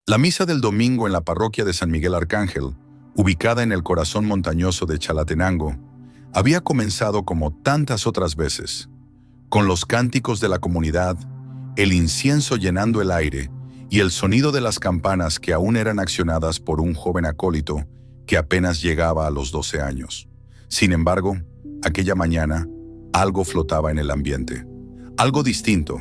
La misa del domingo en la parroquia de San Miguel Arcángel, ubicada en el corazón montañoso de Chalatenango, había comenzado como tantas otras veces, con los cánticos de la comunidad, el incienso llenando el aire y el sonido de las campanas que aún eran accionadas por un joven acólito que apenas llegaba a los 12 años. Sin embargo, aquella mañana, algo flotaba en el ambiente. Algo distinto.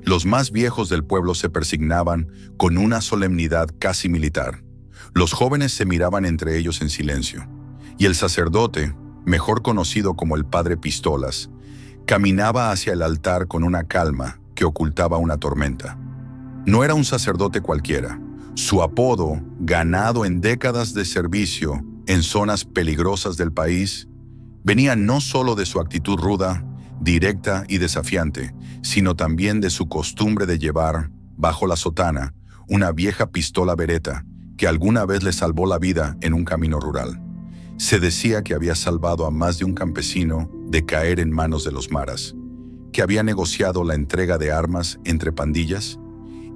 Los más viejos del pueblo se persignaban con una solemnidad casi militar. Los jóvenes se miraban entre ellos en silencio. Y el sacerdote, mejor conocido como el Padre Pistolas, caminaba hacia el altar con una calma que ocultaba una tormenta. No era un sacerdote cualquiera. Su apodo, ganado en décadas de servicio en zonas peligrosas del país, venía no solo de su actitud ruda, directa y desafiante, sino también de su costumbre de llevar, bajo la sotana, una vieja pistola Beretta que alguna vez le salvó la vida en un camino rural. Se decía que había salvado a más de un campesino de caer en manos de los maras, que había negociado la entrega de armas entre pandillas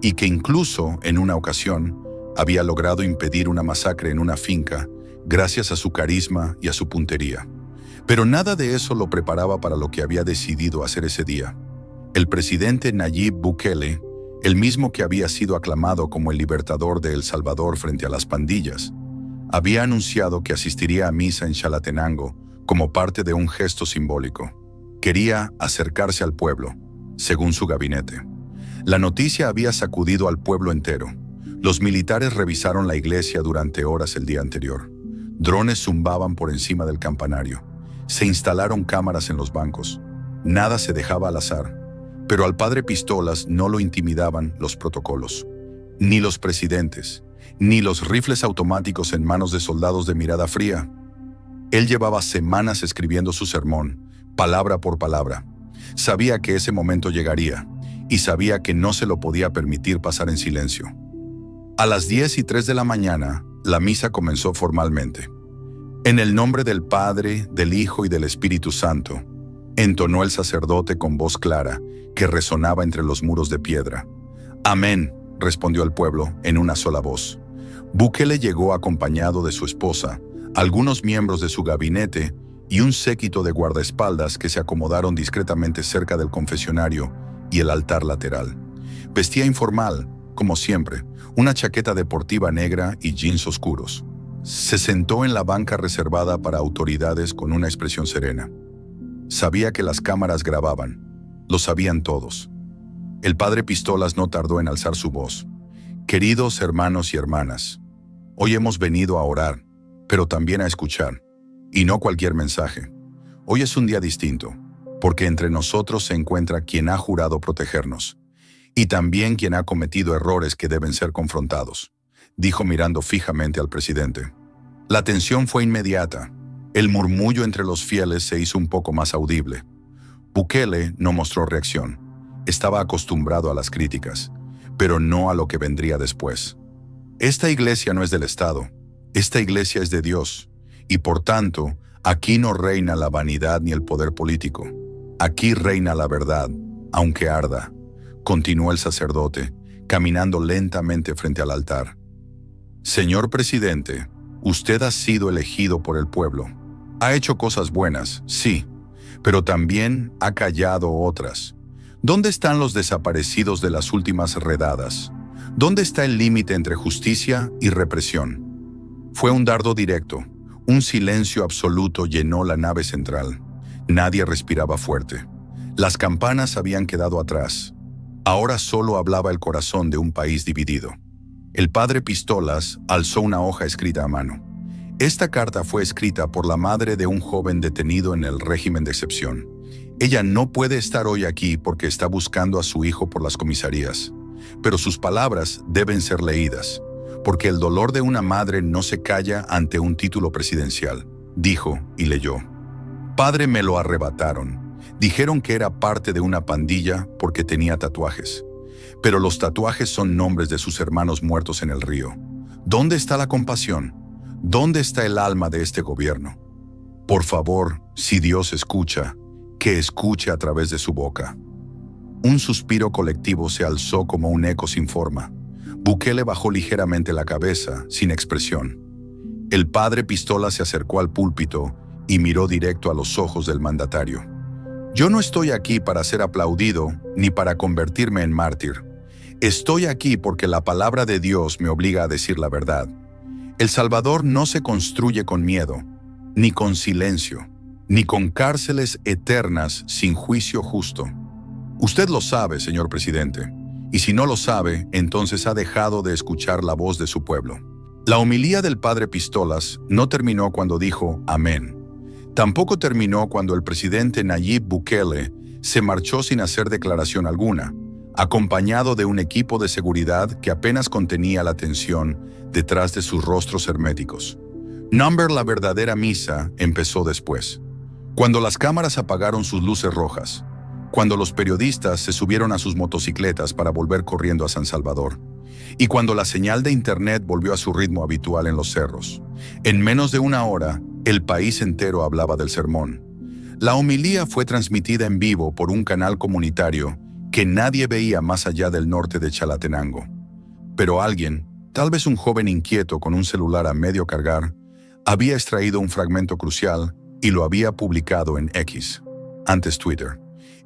y que incluso, en una ocasión, había logrado impedir una masacre en una finca gracias a su carisma y a su puntería. Pero nada de eso lo preparaba para lo que había decidido hacer ese día. El presidente Nayib Bukele, el mismo que había sido aclamado como el libertador de El Salvador frente a las pandillas, había anunciado que asistiría a misa en Chalatenango como parte de un gesto simbólico. Quería acercarse al pueblo, según su gabinete. La noticia había sacudido al pueblo entero. Los militares revisaron la iglesia durante horas el día anterior. Drones zumbaban por encima del campanario. Se instalaron cámaras en los bancos. Nada se dejaba al azar. Pero al Padre Pistolas no lo intimidaban los protocolos. Ni los presidentes, ni los rifles automáticos en manos de soldados de mirada fría. Él llevaba semanas escribiendo su sermón, palabra por palabra. Sabía que ese momento llegaría, y sabía que no se lo podía permitir pasar en silencio. A las 10:03 de la mañana, la misa comenzó formalmente. En el nombre del Padre, del Hijo y del Espíritu Santo, entonó el sacerdote con voz clara que resonaba entre los muros de piedra. Amén, respondió el pueblo en una sola voz. Bukele llegó acompañado de su esposa, algunos miembros de su gabinete y un séquito de guardaespaldas que se acomodaron discretamente cerca del confesionario y el altar lateral. Vestía informal, como siempre, una chaqueta deportiva negra y jeans oscuros. Se sentó en la banca reservada para autoridades con una expresión serena. Sabía que las cámaras grababan. Lo sabían todos. El Padre Pistolas no tardó en alzar su voz. Queridos hermanos y hermanas, hoy hemos venido a orar, pero también a escuchar. Y no cualquier mensaje. Hoy es un día distinto, porque entre nosotros se encuentra quien ha jurado protegernos, y también quien ha cometido errores que deben ser confrontados, dijo mirando fijamente al presidente. La tensión fue inmediata. El murmullo entre los fieles se hizo un poco más audible. Bukele no mostró reacción. Estaba acostumbrado a las críticas, pero no a lo que vendría después. Esta iglesia no es del Estado. Esta iglesia es de Dios, y por tanto, aquí no reina la vanidad ni el poder político. Aquí reina la verdad, aunque arda, continuó el sacerdote, caminando lentamente frente al altar. Señor presidente, usted ha sido elegido por el pueblo. Ha hecho cosas buenas, sí, pero también ha callado otras. ¿Dónde están los desaparecidos de las últimas redadas? ¿Dónde está el límite entre justicia y represión? Fue un dardo directo. Un silencio absoluto llenó la nave central. Nadie respiraba fuerte. Las campanas habían quedado atrás. Ahora solo hablaba el corazón de un país dividido. El Padre Pistolas alzó una hoja escrita a mano. Esta carta fue escrita por la madre de un joven detenido en el régimen de excepción. Ella no puede estar hoy aquí porque está buscando a su hijo por las comisarías. Pero sus palabras deben ser leídas, porque el dolor de una madre no se calla ante un título presidencial, dijo y leyó. Padre, me lo arrebataron. Dijeron que era parte de una pandilla porque tenía tatuajes. Pero los tatuajes son nombres de sus hermanos muertos en el río. ¿Dónde está la compasión? ¿Dónde está el alma de este gobierno? Por favor, si Dios escucha, que escuche a través de su boca. Un suspiro colectivo se alzó como un eco sin forma. Bukele bajó ligeramente la cabeza, sin expresión. El padre Pistola se acercó al púlpito y miró directo a los ojos del mandatario. Yo no estoy aquí para ser aplaudido ni para convertirme en mártir. Estoy aquí porque la palabra de Dios me obliga a decir la verdad. El Salvador no se construye con miedo, ni con silencio, ni con cárceles eternas sin juicio justo. Usted lo sabe, señor presidente, y si no lo sabe, entonces ha dejado de escuchar la voz de su pueblo. La homilía del padre Pistolas no terminó cuando dijo amén. Tampoco terminó cuando el presidente Nayib Bukele se marchó sin hacer declaración alguna, acompañado de un equipo de seguridad que apenas contenía la tensión detrás de sus rostros herméticos. La verdadera misa empezó después, cuando las cámaras apagaron sus luces rojas, cuando los periodistas se subieron a sus motocicletas para volver corriendo a San Salvador, y cuando la señal de internet volvió a su ritmo habitual en los cerros. En menos de una hora, el país entero hablaba del sermón. La homilía fue transmitida en vivo por un canal comunitario que nadie veía más allá del norte de Chalatenango. Pero alguien, tal vez un joven inquieto con un celular a medio cargar, había extraído un fragmento crucial y lo había publicado en X, antes Twitter.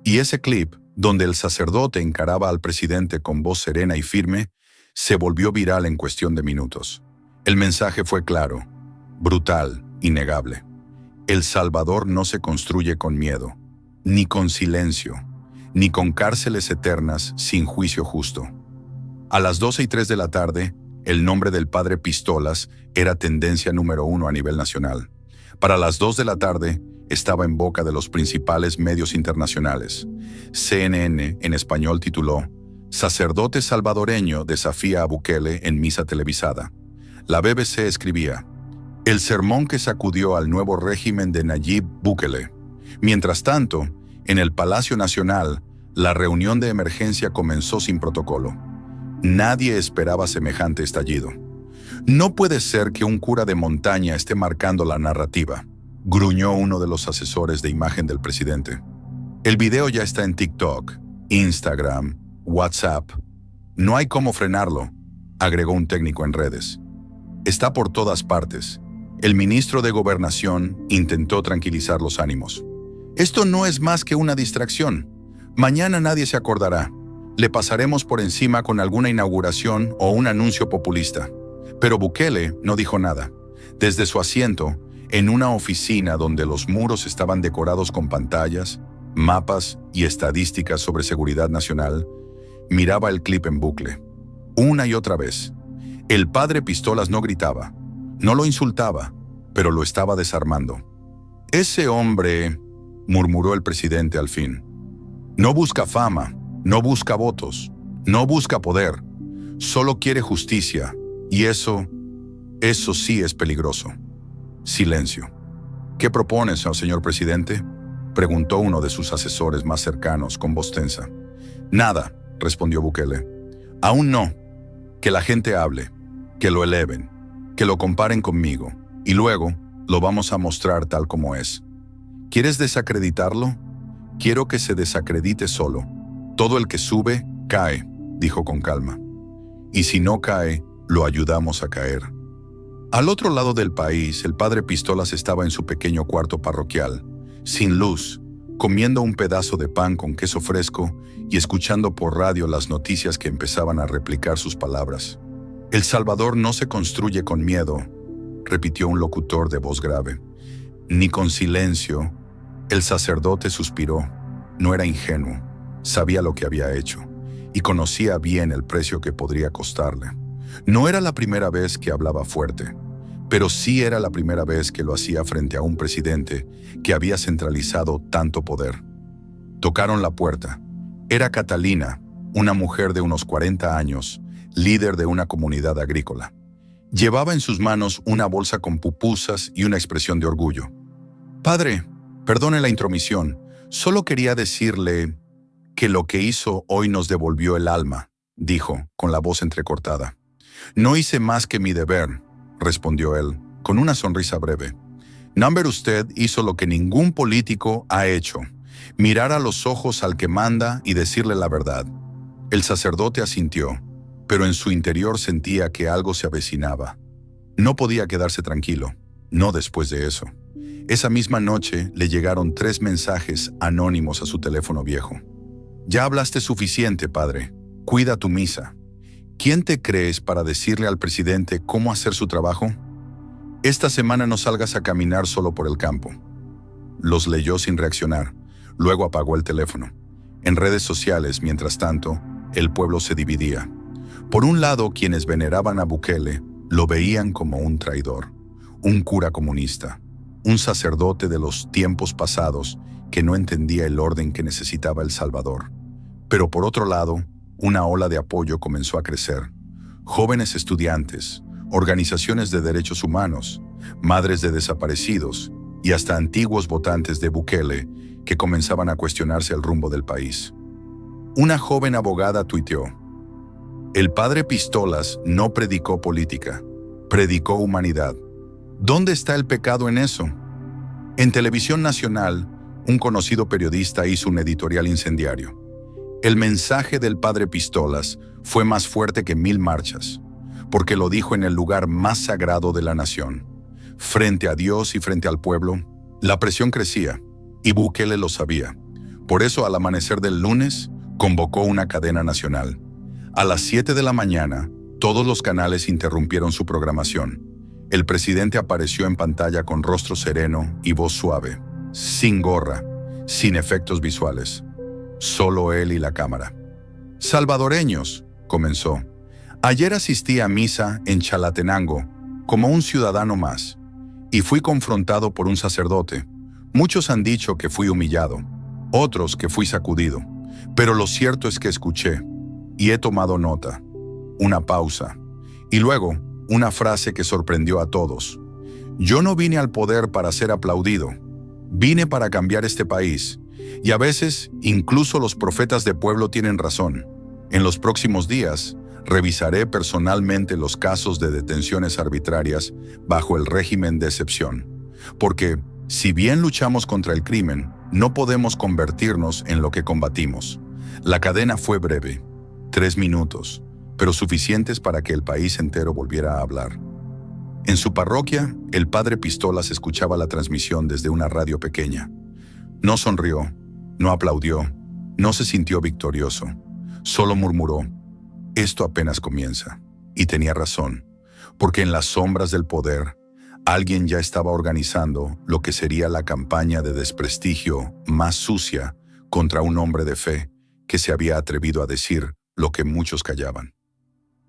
Y ese clip, donde el sacerdote encaraba al presidente con voz serena y firme, se volvió viral en cuestión de minutos. El mensaje fue claro, brutal, innegable. El Salvador no se construye con miedo, ni con silencio, ni con cárceles eternas sin juicio justo. A las 12:03 de la tarde, el nombre del padre Pistolas era tendencia número 1 a nivel nacional. Para las 2 de la tarde, estaba en boca de los principales medios internacionales. CNN, en español, tituló «Sacerdote salvadoreño desafía a Bukele en misa televisada». La BBC escribía «El sermón que sacudió al nuevo régimen de Nayib Bukele». Mientras tanto, en el Palacio Nacional, la reunión de emergencia comenzó sin protocolo. Nadie esperaba semejante estallido. «No puede ser que un cura de montaña esté marcando la narrativa», gruñó uno de los asesores de imagen del presidente. «El video ya está en TikTok, Instagram, WhatsApp. No hay cómo frenarlo», agregó un técnico en redes. «Está por todas partes». El ministro de Gobernación intentó tranquilizar los ánimos. «Esto no es más que una distracción. Mañana nadie se acordará. Le pasaremos por encima con alguna inauguración o un anuncio populista». Pero Bukele no dijo nada. Desde su asiento, en una oficina donde los muros estaban decorados con pantallas, mapas y estadísticas sobre seguridad nacional, miraba el clip en bucle. Una y otra vez. El padre Pistolas no gritaba, no lo insultaba, pero lo estaba desarmando. «Ese hombre», murmuró el presidente al fin, «no busca fama, no busca votos, no busca poder, solo quiere justicia, y eso sí es peligroso». Silencio. «¿Qué propones, señor presidente?», preguntó uno de sus asesores más cercanos con voz tensa. «Nada», respondió Bukele. «Aún no. Que la gente hable, que lo eleven, que lo comparen conmigo, y luego lo vamos a mostrar tal como es. ¿Quieres desacreditarlo? Quiero que se desacredite solo. Todo el que sube, cae», dijo con calma. «Y si no cae, lo ayudamos a caer». Al otro lado del país, el padre Pistolas estaba en su pequeño cuarto parroquial, sin luz, comiendo un pedazo de pan con queso fresco y escuchando por radio las noticias que empezaban a replicar sus palabras. «El Salvador no se construye con miedo», repitió un locutor de voz grave, «ni con silencio». El sacerdote suspiró. No era ingenuo, sabía lo que había hecho y conocía bien el precio que podría costarle. No era la primera vez que hablaba fuerte, pero sí era la primera vez que lo hacía frente a un presidente que había centralizado tanto poder. Tocaron la puerta. Era Catalina, una mujer de unos 40 años, líder de una comunidad agrícola. Llevaba en sus manos una bolsa con pupusas y una expresión de orgullo. «Padre, perdone la intromisión, solo quería decirle que lo que hizo hoy nos devolvió el alma», dijo, con la voz entrecortada. «No hice más que mi deber», respondió él, con una sonrisa breve. «Usted hizo lo que ningún político ha hecho, mirar a los ojos al que manda y decirle la verdad». El sacerdote asintió. pero en su interior sentía que algo se avecinaba. No podía quedarse tranquilo, no después de eso. Esa misma noche le llegaron 3 mensajes anónimos a su teléfono viejo. Ya hablaste suficiente, padre. Cuida tu misa. ¿Quién te crees para decirle al presidente cómo hacer su trabajo? Esta semana no salgas a caminar solo por el campo. Los leyó sin reaccionar. Luego apagó el teléfono. En redes sociales, mientras tanto, el pueblo se dividía. Por un lado, quienes veneraban a Bukele lo veían como un traidor, un cura comunista, un sacerdote de los tiempos pasados que no entendía el orden que necesitaba El Salvador. Pero por otro lado, una ola de apoyo comenzó a crecer. Jóvenes estudiantes, organizaciones de derechos humanos, madres de desaparecidos y hasta antiguos votantes de Bukele que comenzaban a cuestionarse el rumbo del país. Una joven abogada tuiteó: "El padre Pistolas no predicó política, predicó humanidad. ¿Dónde está el pecado en eso?". En Televisión Nacional, un conocido periodista hizo un editorial incendiario. El mensaje del padre Pistolas fue más fuerte que 1000 marchas, porque lo dijo en el lugar más sagrado de la nación. Frente a Dios y frente al pueblo, la presión crecía, y Bukele lo sabía. Por eso, al amanecer del lunes, convocó una cadena nacional. A las 7 de la mañana, todos los canales interrumpieron su programación. El presidente apareció en pantalla con rostro sereno y voz suave, sin gorra, sin efectos visuales. Solo él y la cámara. "Salvadoreños", comenzó. "Ayer asistí a misa en Chalatenango, como un ciudadano más, y fui confrontado por un sacerdote. Muchos han dicho que fui humillado, otros que fui sacudido, pero lo cierto es que escuché, y he tomado nota. Una pausa, y luego una frase que sorprendió a todos. Yo no vine al poder para ser aplaudido, vine para cambiar este país, y a veces incluso los profetas de pueblo tienen razón. En los próximos días, revisaré personalmente los casos de detenciones arbitrarias bajo el régimen de excepción, porque si bien luchamos contra el crimen, no podemos convertirnos en lo que combatimos". La cadena fue breve, 3 minutos, pero suficientes para que el país entero volviera a hablar. En su parroquia, el padre Pistolas escuchaba la transmisión desde una radio pequeña. No sonrió, no aplaudió, no se sintió victorioso, solo murmuró: "Esto apenas comienza". Y tenía razón, porque en las sombras del poder, alguien ya estaba organizando lo que sería la campaña de desprestigio más sucia contra un hombre de fe que se había atrevido a decir lo que muchos callaban.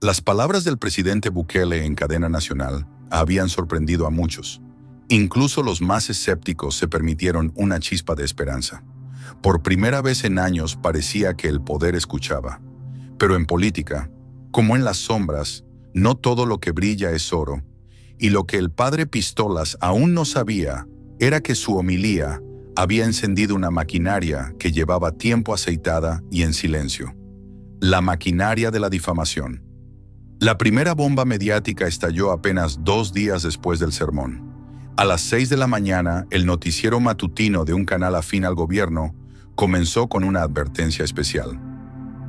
Las palabras del presidente Bukele en cadena nacional habían sorprendido a muchos. Incluso los más escépticos se permitieron una chispa de esperanza. Por primera vez en años parecía que el poder escuchaba. Pero en política, como en las sombras, no todo lo que brilla es oro, y lo que el padre Pistolas aún no sabía era que su homilía había encendido una maquinaria que llevaba tiempo aceitada y en silencio. La maquinaria de la difamación. La primera bomba mediática estalló apenas 2 días después del sermón. A las 6 de la mañana, el noticiero matutino de un canal afín al gobierno comenzó con una advertencia especial.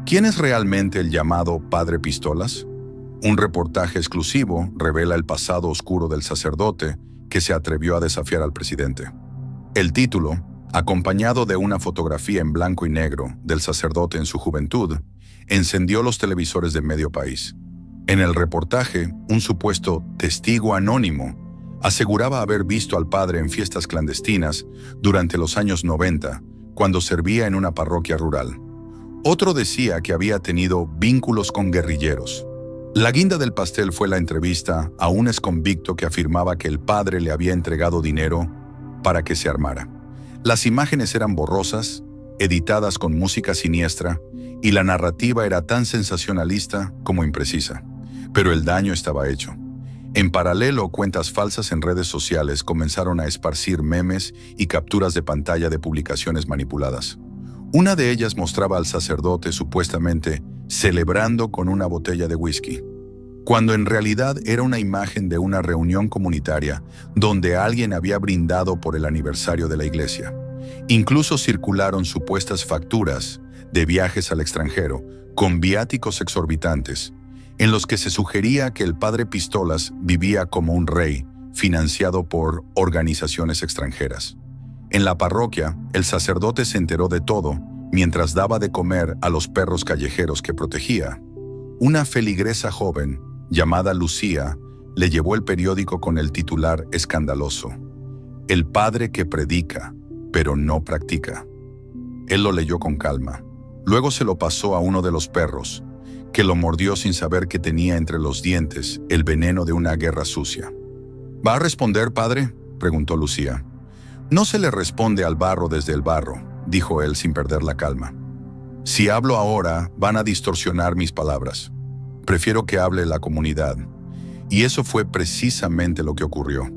¿Quién es realmente el llamado padre Pistolas? Un reportaje exclusivo revela el pasado oscuro del sacerdote que se atrevió a desafiar al presidente. El título, acompañado de una fotografía en blanco y negro del sacerdote en su juventud, encendió los televisores de medio país. En el reportaje, un supuesto testigo anónimo aseguraba haber visto al padre en fiestas clandestinas durante los años 90, cuando servía en una parroquia rural. Otro decía que había tenido vínculos con guerrilleros. La guinda del pastel fue la entrevista a un exconvicto que afirmaba que el padre le había entregado dinero para que se armara. Las imágenes eran borrosas, editadas con música siniestra, y la narrativa era tan sensacionalista como imprecisa. Pero el daño estaba hecho. En paralelo, cuentas falsas en redes sociales comenzaron a esparcir memes y capturas de pantalla de publicaciones manipuladas. Una de ellas mostraba al sacerdote supuestamente celebrando con una botella de whisky, cuando en realidad era una imagen de una reunión comunitaria donde alguien había brindado por el aniversario de la iglesia. Incluso circularon supuestas facturas de viajes al extranjero con viáticos exorbitantes, en los que se sugería que el padre Pistolas vivía como un rey, financiado por organizaciones extranjeras. En la parroquia, el sacerdote se enteró de todo mientras daba de comer a los perros callejeros que protegía. Una feligresa joven, llamada Lucía, le llevó el periódico con el titular escandaloso: El padre que predica, pero no practica. Él lo leyó con calma. Luego se lo pasó a uno de los perros, que lo mordió sin saber que tenía entre los dientes el veneno de una guerra sucia. ¿Va a responder, padre?, preguntó Lucía. No se le responde al barro desde el barro, dijo él sin perder la calma. Si hablo ahora, van a distorsionar mis palabras. Prefiero que hable la comunidad. Y eso fue precisamente lo que ocurrió.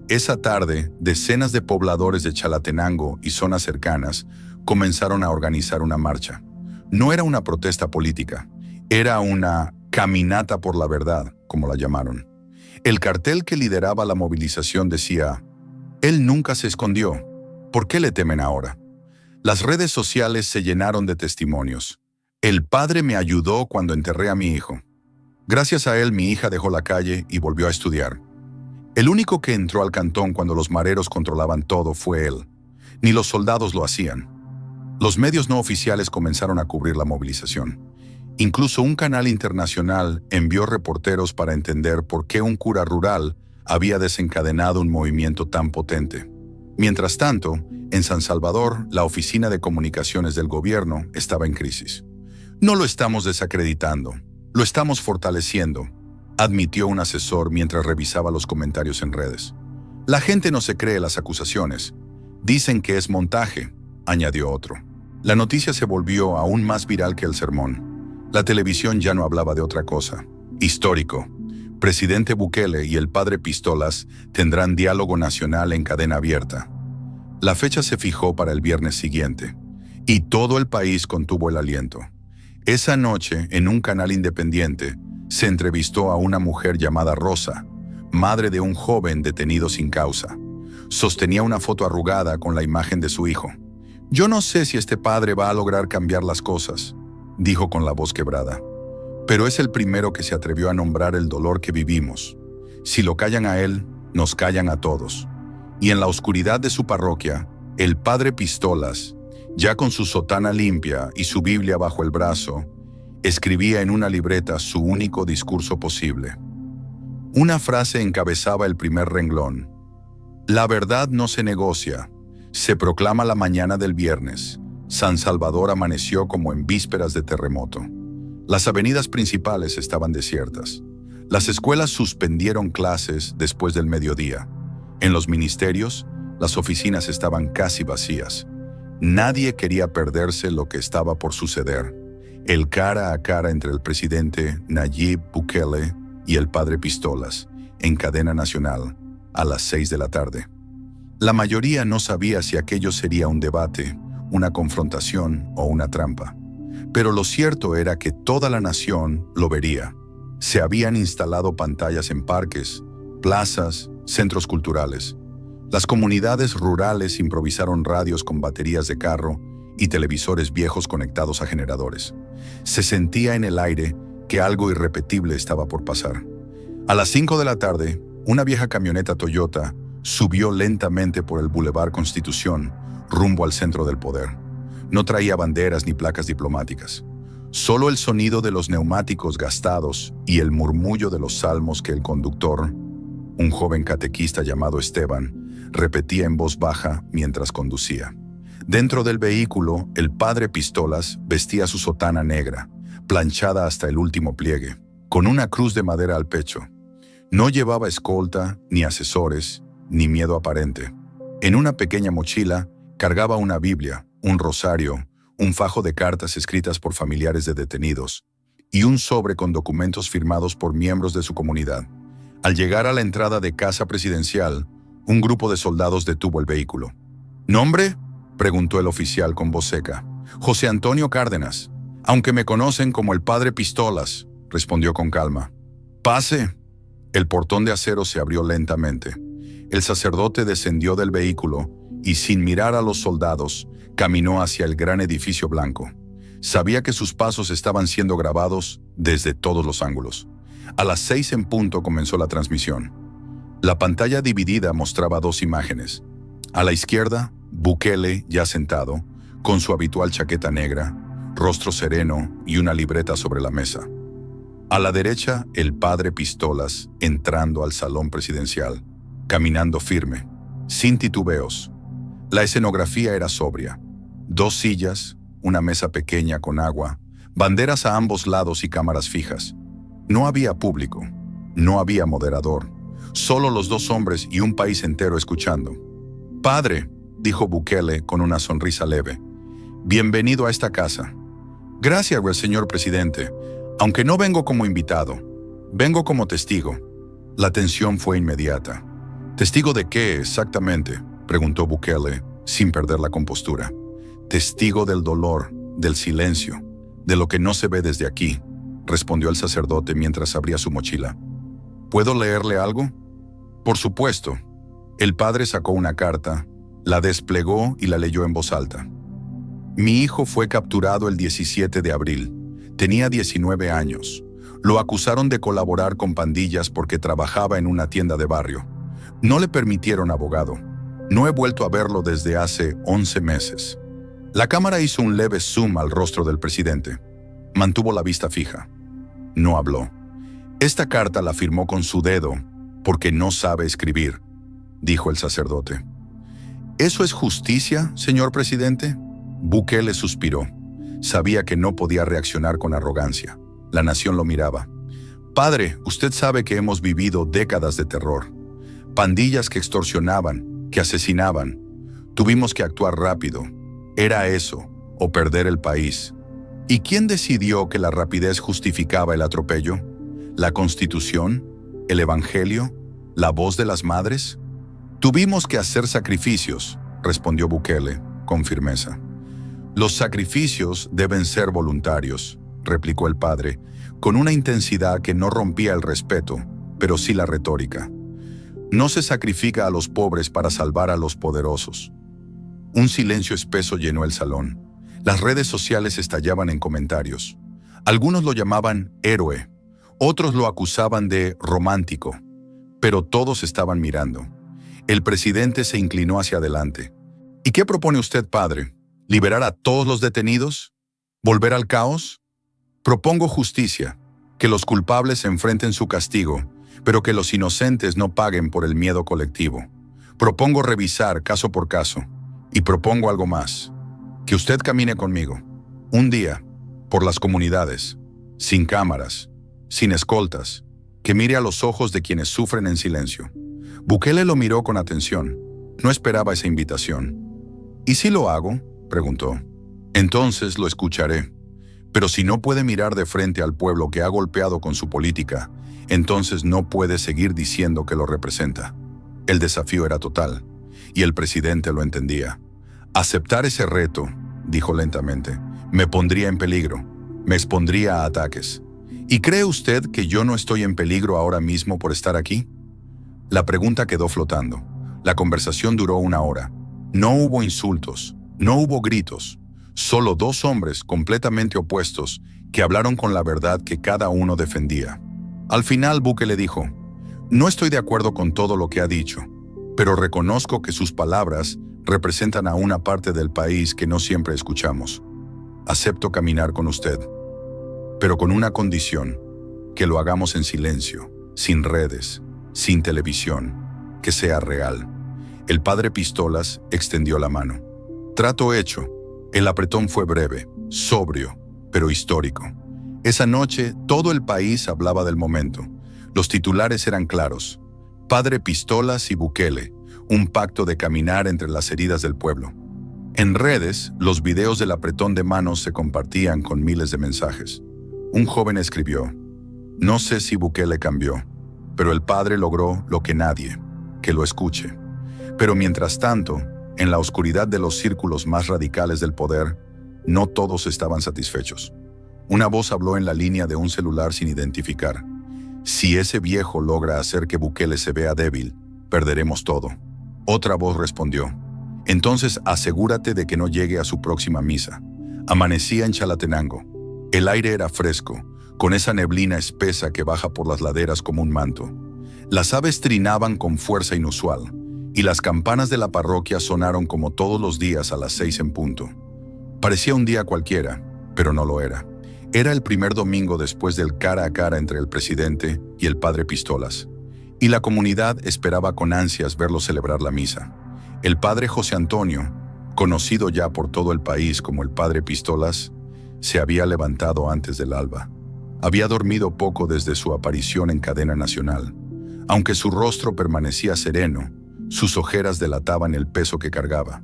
Esa tarde, decenas de pobladores de Chalatenango y zonas cercanas comenzaron a organizar una marcha. No era una protesta política, era una caminata por la verdad, como la llamaron. El cartel que lideraba la movilización decía: Él nunca se escondió. ¿Por qué le temen ahora? Las redes sociales se llenaron de testimonios. El padre me ayudó cuando enterré a mi hijo. Gracias a él, mi hija dejó la calle y volvió a estudiar. El único que entró al cantón cuando los mareros controlaban todo fue él. Ni los soldados lo hacían. Los medios no oficiales comenzaron a cubrir la movilización. Incluso un canal internacional envió reporteros para entender por qué un cura rural había desencadenado un movimiento tan potente. Mientras tanto, en San Salvador, la oficina de comunicaciones del gobierno estaba en crisis. No lo estamos desacreditando, lo estamos fortaleciendo, admitió un asesor mientras revisaba los comentarios en redes. La gente no se cree las acusaciones. Dicen que es montaje, añadió otro. La noticia se volvió aún más viral que el sermón. La televisión ya no hablaba de otra cosa. Histórico. Presidente Bukele y el padre Pistolas tendrán diálogo nacional en cadena abierta. La fecha se fijó para el viernes siguiente, y todo el país contuvo el aliento. Esa noche, en un canal independiente, se entrevistó a una mujer llamada Rosa, madre de un joven detenido sin causa. Sostenía una foto arrugada con la imagen de su hijo. «Yo no sé si este padre va a lograr cambiar las cosas», dijo con la voz quebrada. «Pero es el primero que se atrevió a nombrar el dolor que vivimos. Si lo callan a él, nos callan a todos». Y en la oscuridad de su parroquia, el padre Pistolas, ya con su sotana limpia y su Biblia bajo el brazo, escribía en una libreta su único discurso posible. Una frase encabezaba el primer renglón. «La verdad no se negocia. Se proclama la mañana del viernes. San Salvador amaneció como en vísperas de terremoto. Las avenidas principales estaban desiertas. Las escuelas suspendieron clases después del mediodía. En los ministerios, las oficinas estaban casi vacías. Nadie quería perderse lo que estaba por suceder. El cara a cara entre el presidente Nayib Bukele y el padre Pistolas, en cadena nacional, a las 6 de la tarde. La mayoría no sabía si aquello sería un debate, una confrontación o una trampa. Pero lo cierto era que toda la nación lo vería. Se habían instalado pantallas en parques, plazas, centros culturales. Las comunidades rurales improvisaron radios con baterías de carro y televisores viejos conectados a generadores. Se sentía en el aire que algo irrepetible estaba por pasar. A las 5 de la tarde, una vieja camioneta Toyota subió lentamente por el Boulevard Constitución, rumbo al centro del poder. No traía banderas ni placas diplomáticas. Solo el sonido de los neumáticos gastados y el murmullo de los salmos que el conductor, un joven catequista llamado Esteban, repetía en voz baja mientras conducía. Dentro del vehículo, el padre Pistolas vestía su sotana negra, planchada hasta el último pliegue, con una cruz de madera al pecho. No llevaba escolta, ni asesores, ni miedo aparente. En una pequeña mochila cargaba una Biblia, un rosario, un fajo de cartas escritas por familiares de detenidos y un sobre con documentos firmados por miembros de su comunidad. Al llegar a la entrada de Casa Presidencial, un grupo de soldados detuvo el vehículo. «¿Nombre?», preguntó el oficial con voz seca. «José Antonio Cárdenas. Aunque me conocen como el padre Pistolas», respondió con calma. «Pase». El portón de acero se abrió lentamente. El sacerdote descendió del vehículo y, sin mirar a los soldados, caminó hacia el gran edificio blanco. Sabía que sus pasos estaban siendo grabados desde todos los ángulos. A las 6 en punto comenzó la transmisión. La pantalla dividida mostraba dos imágenes. A la izquierda, Bukele ya sentado, con su habitual chaqueta negra, rostro sereno y una libreta sobre la mesa. A la derecha, el padre Pistolas entrando al salón presidencial, caminando firme, sin titubeos. La escenografía era sobria. 2 sillas, una mesa pequeña con agua, banderas a ambos lados y cámaras fijas. No había público, no había moderador, solo los 2 hombres y un país entero escuchando. «Padre», dijo Bukele con una sonrisa leve, «bienvenido a esta casa». «Gracias, señor presidente, aunque no vengo como invitado, vengo como testigo». La tensión fue inmediata. «¿Testigo de qué exactamente?», preguntó Bukele, sin perder la compostura. «Testigo del dolor, del silencio, de lo que no se ve desde aquí», respondió el sacerdote mientras abría su mochila. «¿Puedo leerle algo?». «Por supuesto». El padre sacó una carta, la desplegó y la leyó en voz alta. «Mi hijo fue capturado el 17 de abril. Tenía 19 años. Lo acusaron de colaborar con pandillas porque trabajaba en una tienda de barrio. No le permitieron abogado. No he vuelto a verlo desde hace 11 meses». La cámara hizo un leve zoom al rostro del presidente. Mantuvo la vista fija. No habló. «Esta carta la firmó con su dedo porque no sabe escribir», dijo el sacerdote. «¿Eso es justicia, señor presidente?». Bukele suspiró. Sabía que no podía reaccionar con arrogancia. La nación lo miraba. «Padre, usted sabe que hemos vivido décadas de terror. Pandillas que extorsionaban, que asesinaban. Tuvimos que actuar rápido. Era eso, o perder el país. ¿Y quién decidió que la rapidez justificaba el atropello? ¿La Constitución? ¿El Evangelio? ¿La voz de las madres?». «Tuvimos que hacer sacrificios», respondió Bukele, con firmeza. «Los sacrificios deben ser voluntarios», replicó el padre, con una intensidad que no rompía el respeto, pero sí la retórica. «No se sacrifica a los pobres para salvar a los poderosos». Un silencio espeso llenó el salón. Las redes sociales estallaban en comentarios. Algunos lo llamaban héroe, otros lo acusaban de romántico, pero todos estaban mirando. El presidente se inclinó hacia adelante. «¿Y qué propone usted, padre? ¿Liberar a todos los detenidos? ¿Volver al caos? Propongo justicia, que los culpables enfrenten su castigo, pero que los inocentes no paguen por el miedo colectivo. Propongo revisar caso por caso, y propongo algo más, que usted camine conmigo, un día, por las comunidades, sin cámaras, sin escoltas, que mire a los ojos de quienes sufren en silencio». Bukele lo miró con atención. No esperaba esa invitación. «¿Y si lo hago?», preguntó. «Entonces lo escucharé. Pero si no puede mirar de frente al pueblo que ha golpeado con su política, entonces no puede seguir diciendo que lo representa». El desafío era total, y el presidente lo entendía. «Aceptar ese reto», dijo lentamente, «me pondría en peligro, me expondría a ataques. ¿Y cree usted que yo no estoy en peligro ahora mismo por estar aquí?». La pregunta quedó flotando. La conversación duró 1 hora. No hubo insultos, no hubo gritos, solo 2 hombres completamente opuestos que hablaron con la verdad que cada uno defendía. Al final Bukele dijo: «No estoy de acuerdo con todo lo que ha dicho, pero reconozco que sus palabras representan a una parte del país que no siempre escuchamos. Acepto caminar con usted, pero con una condición, que lo hagamos en silencio, sin redes, sin televisión, que sea real». El padre Pistolas extendió la mano. Trato hecho. El apretón fue breve, sobrio, pero histórico. Esa noche todo el país hablaba del momento. Los titulares eran claros: Padre Pistolas y Bukele, un pacto de caminar entre las heridas del pueblo. En redes, los videos del apretón de manos se compartían con miles de mensajes. Un joven escribió: «No sé si Bukele cambió, pero el padre logró lo que nadie, que lo escuche». Pero mientras tanto, en la oscuridad de los círculos más radicales del poder, no todos estaban satisfechos. Una voz habló en la línea de un celular sin identificar: «Si ese viejo logra hacer que Bukele se vea débil, perderemos todo». Otra voz respondió: «Entonces asegúrate de que no llegue a su próxima misa». Amanecía en Chalatenango. El aire era fresco, con esa neblina espesa que baja por las laderas como un manto. Las aves trinaban con fuerza inusual, y las campanas de la parroquia sonaron como todos los días a las 6 en punto. Parecía un día cualquiera, pero no lo era. Era el primer domingo después del cara a cara entre el presidente y el padre Pistolas, y la comunidad esperaba con ansias verlo celebrar la misa. El padre José Antonio, conocido ya por todo el país como el padre Pistolas, se había levantado antes del alba. Había dormido poco desde su aparición en cadena nacional. Aunque su rostro permanecía sereno, sus ojeras delataban el peso que cargaba.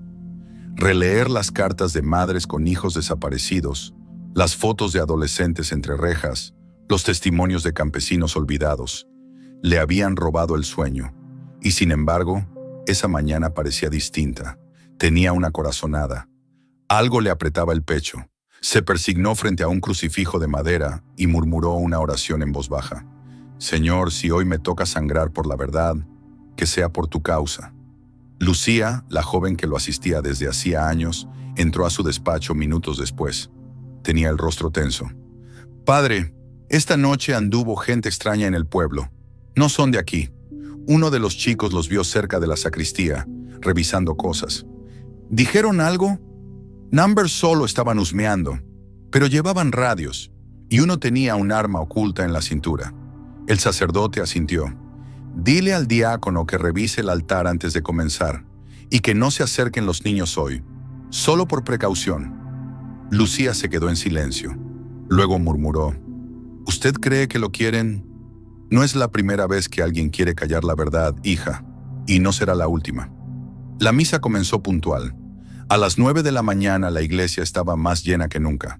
Releer las cartas de madres con hijos desaparecidos, las fotos de adolescentes entre rejas, los testimonios de campesinos olvidados, le habían robado el sueño. Y sin embargo, esa mañana parecía distinta. Tenía una corazonada. Algo le apretaba el pecho. Se persignó frente a un crucifijo de madera y murmuró una oración en voz baja. Señor, si hoy me toca sangrar por la verdad, que sea por tu causa. Lucía, la joven que lo asistía desde hacía años, entró a su despacho minutos después. Tenía el rostro tenso. Padre, esta noche anduvo gente extraña en el pueblo. No son de aquí. Uno de los chicos los vio cerca de la sacristía, revisando cosas. ¿Dijeron algo? Numbers solo estaban husmeando, pero llevaban radios, y uno tenía un arma oculta en la cintura. El sacerdote asintió. Dile al diácono que revise el altar antes de comenzar, y que no se acerquen los niños hoy, solo por precaución. Lucía se quedó en silencio. Luego murmuró. ¿Usted cree que lo quieren? No es la primera vez que alguien quiere callar la verdad, hija, y no será la última. La misa comenzó puntual. A las 9 de la mañana la iglesia estaba más llena que nunca.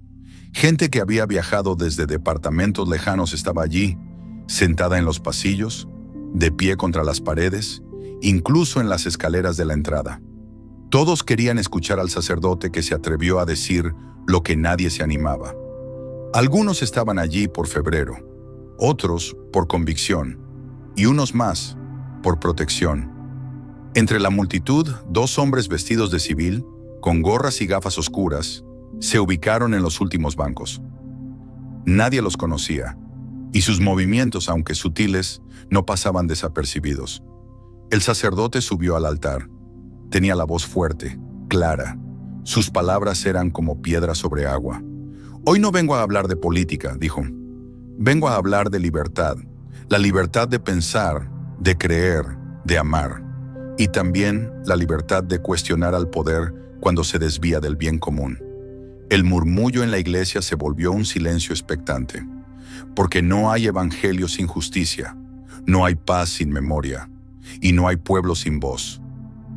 Gente que había viajado desde departamentos lejanos estaba allí, sentada en los pasillos, de pie contra las paredes, incluso en las escaleras de la entrada. Todos querían escuchar al sacerdote que se atrevió a decir lo que nadie se animaba. Algunos estaban allí por febrero, otros por convicción, y unos más por protección. Entre la multitud, 2 hombres vestidos de civil, con gorras y gafas oscuras, se ubicaron en los últimos bancos. Nadie los conocía, y sus movimientos, aunque sutiles, no pasaban desapercibidos. El sacerdote subió al altar. Tenía la voz fuerte, clara. Sus palabras eran como piedra sobre agua. Hoy no vengo a hablar de política, dijo. Vengo a hablar de libertad. La libertad de pensar, de creer, de amar. Y también la libertad de cuestionar al poder cuando se desvía del bien común. El murmullo en la iglesia se volvió un silencio expectante. Porque no hay evangelio sin justicia, no hay paz sin memoria, y no hay pueblo sin voz.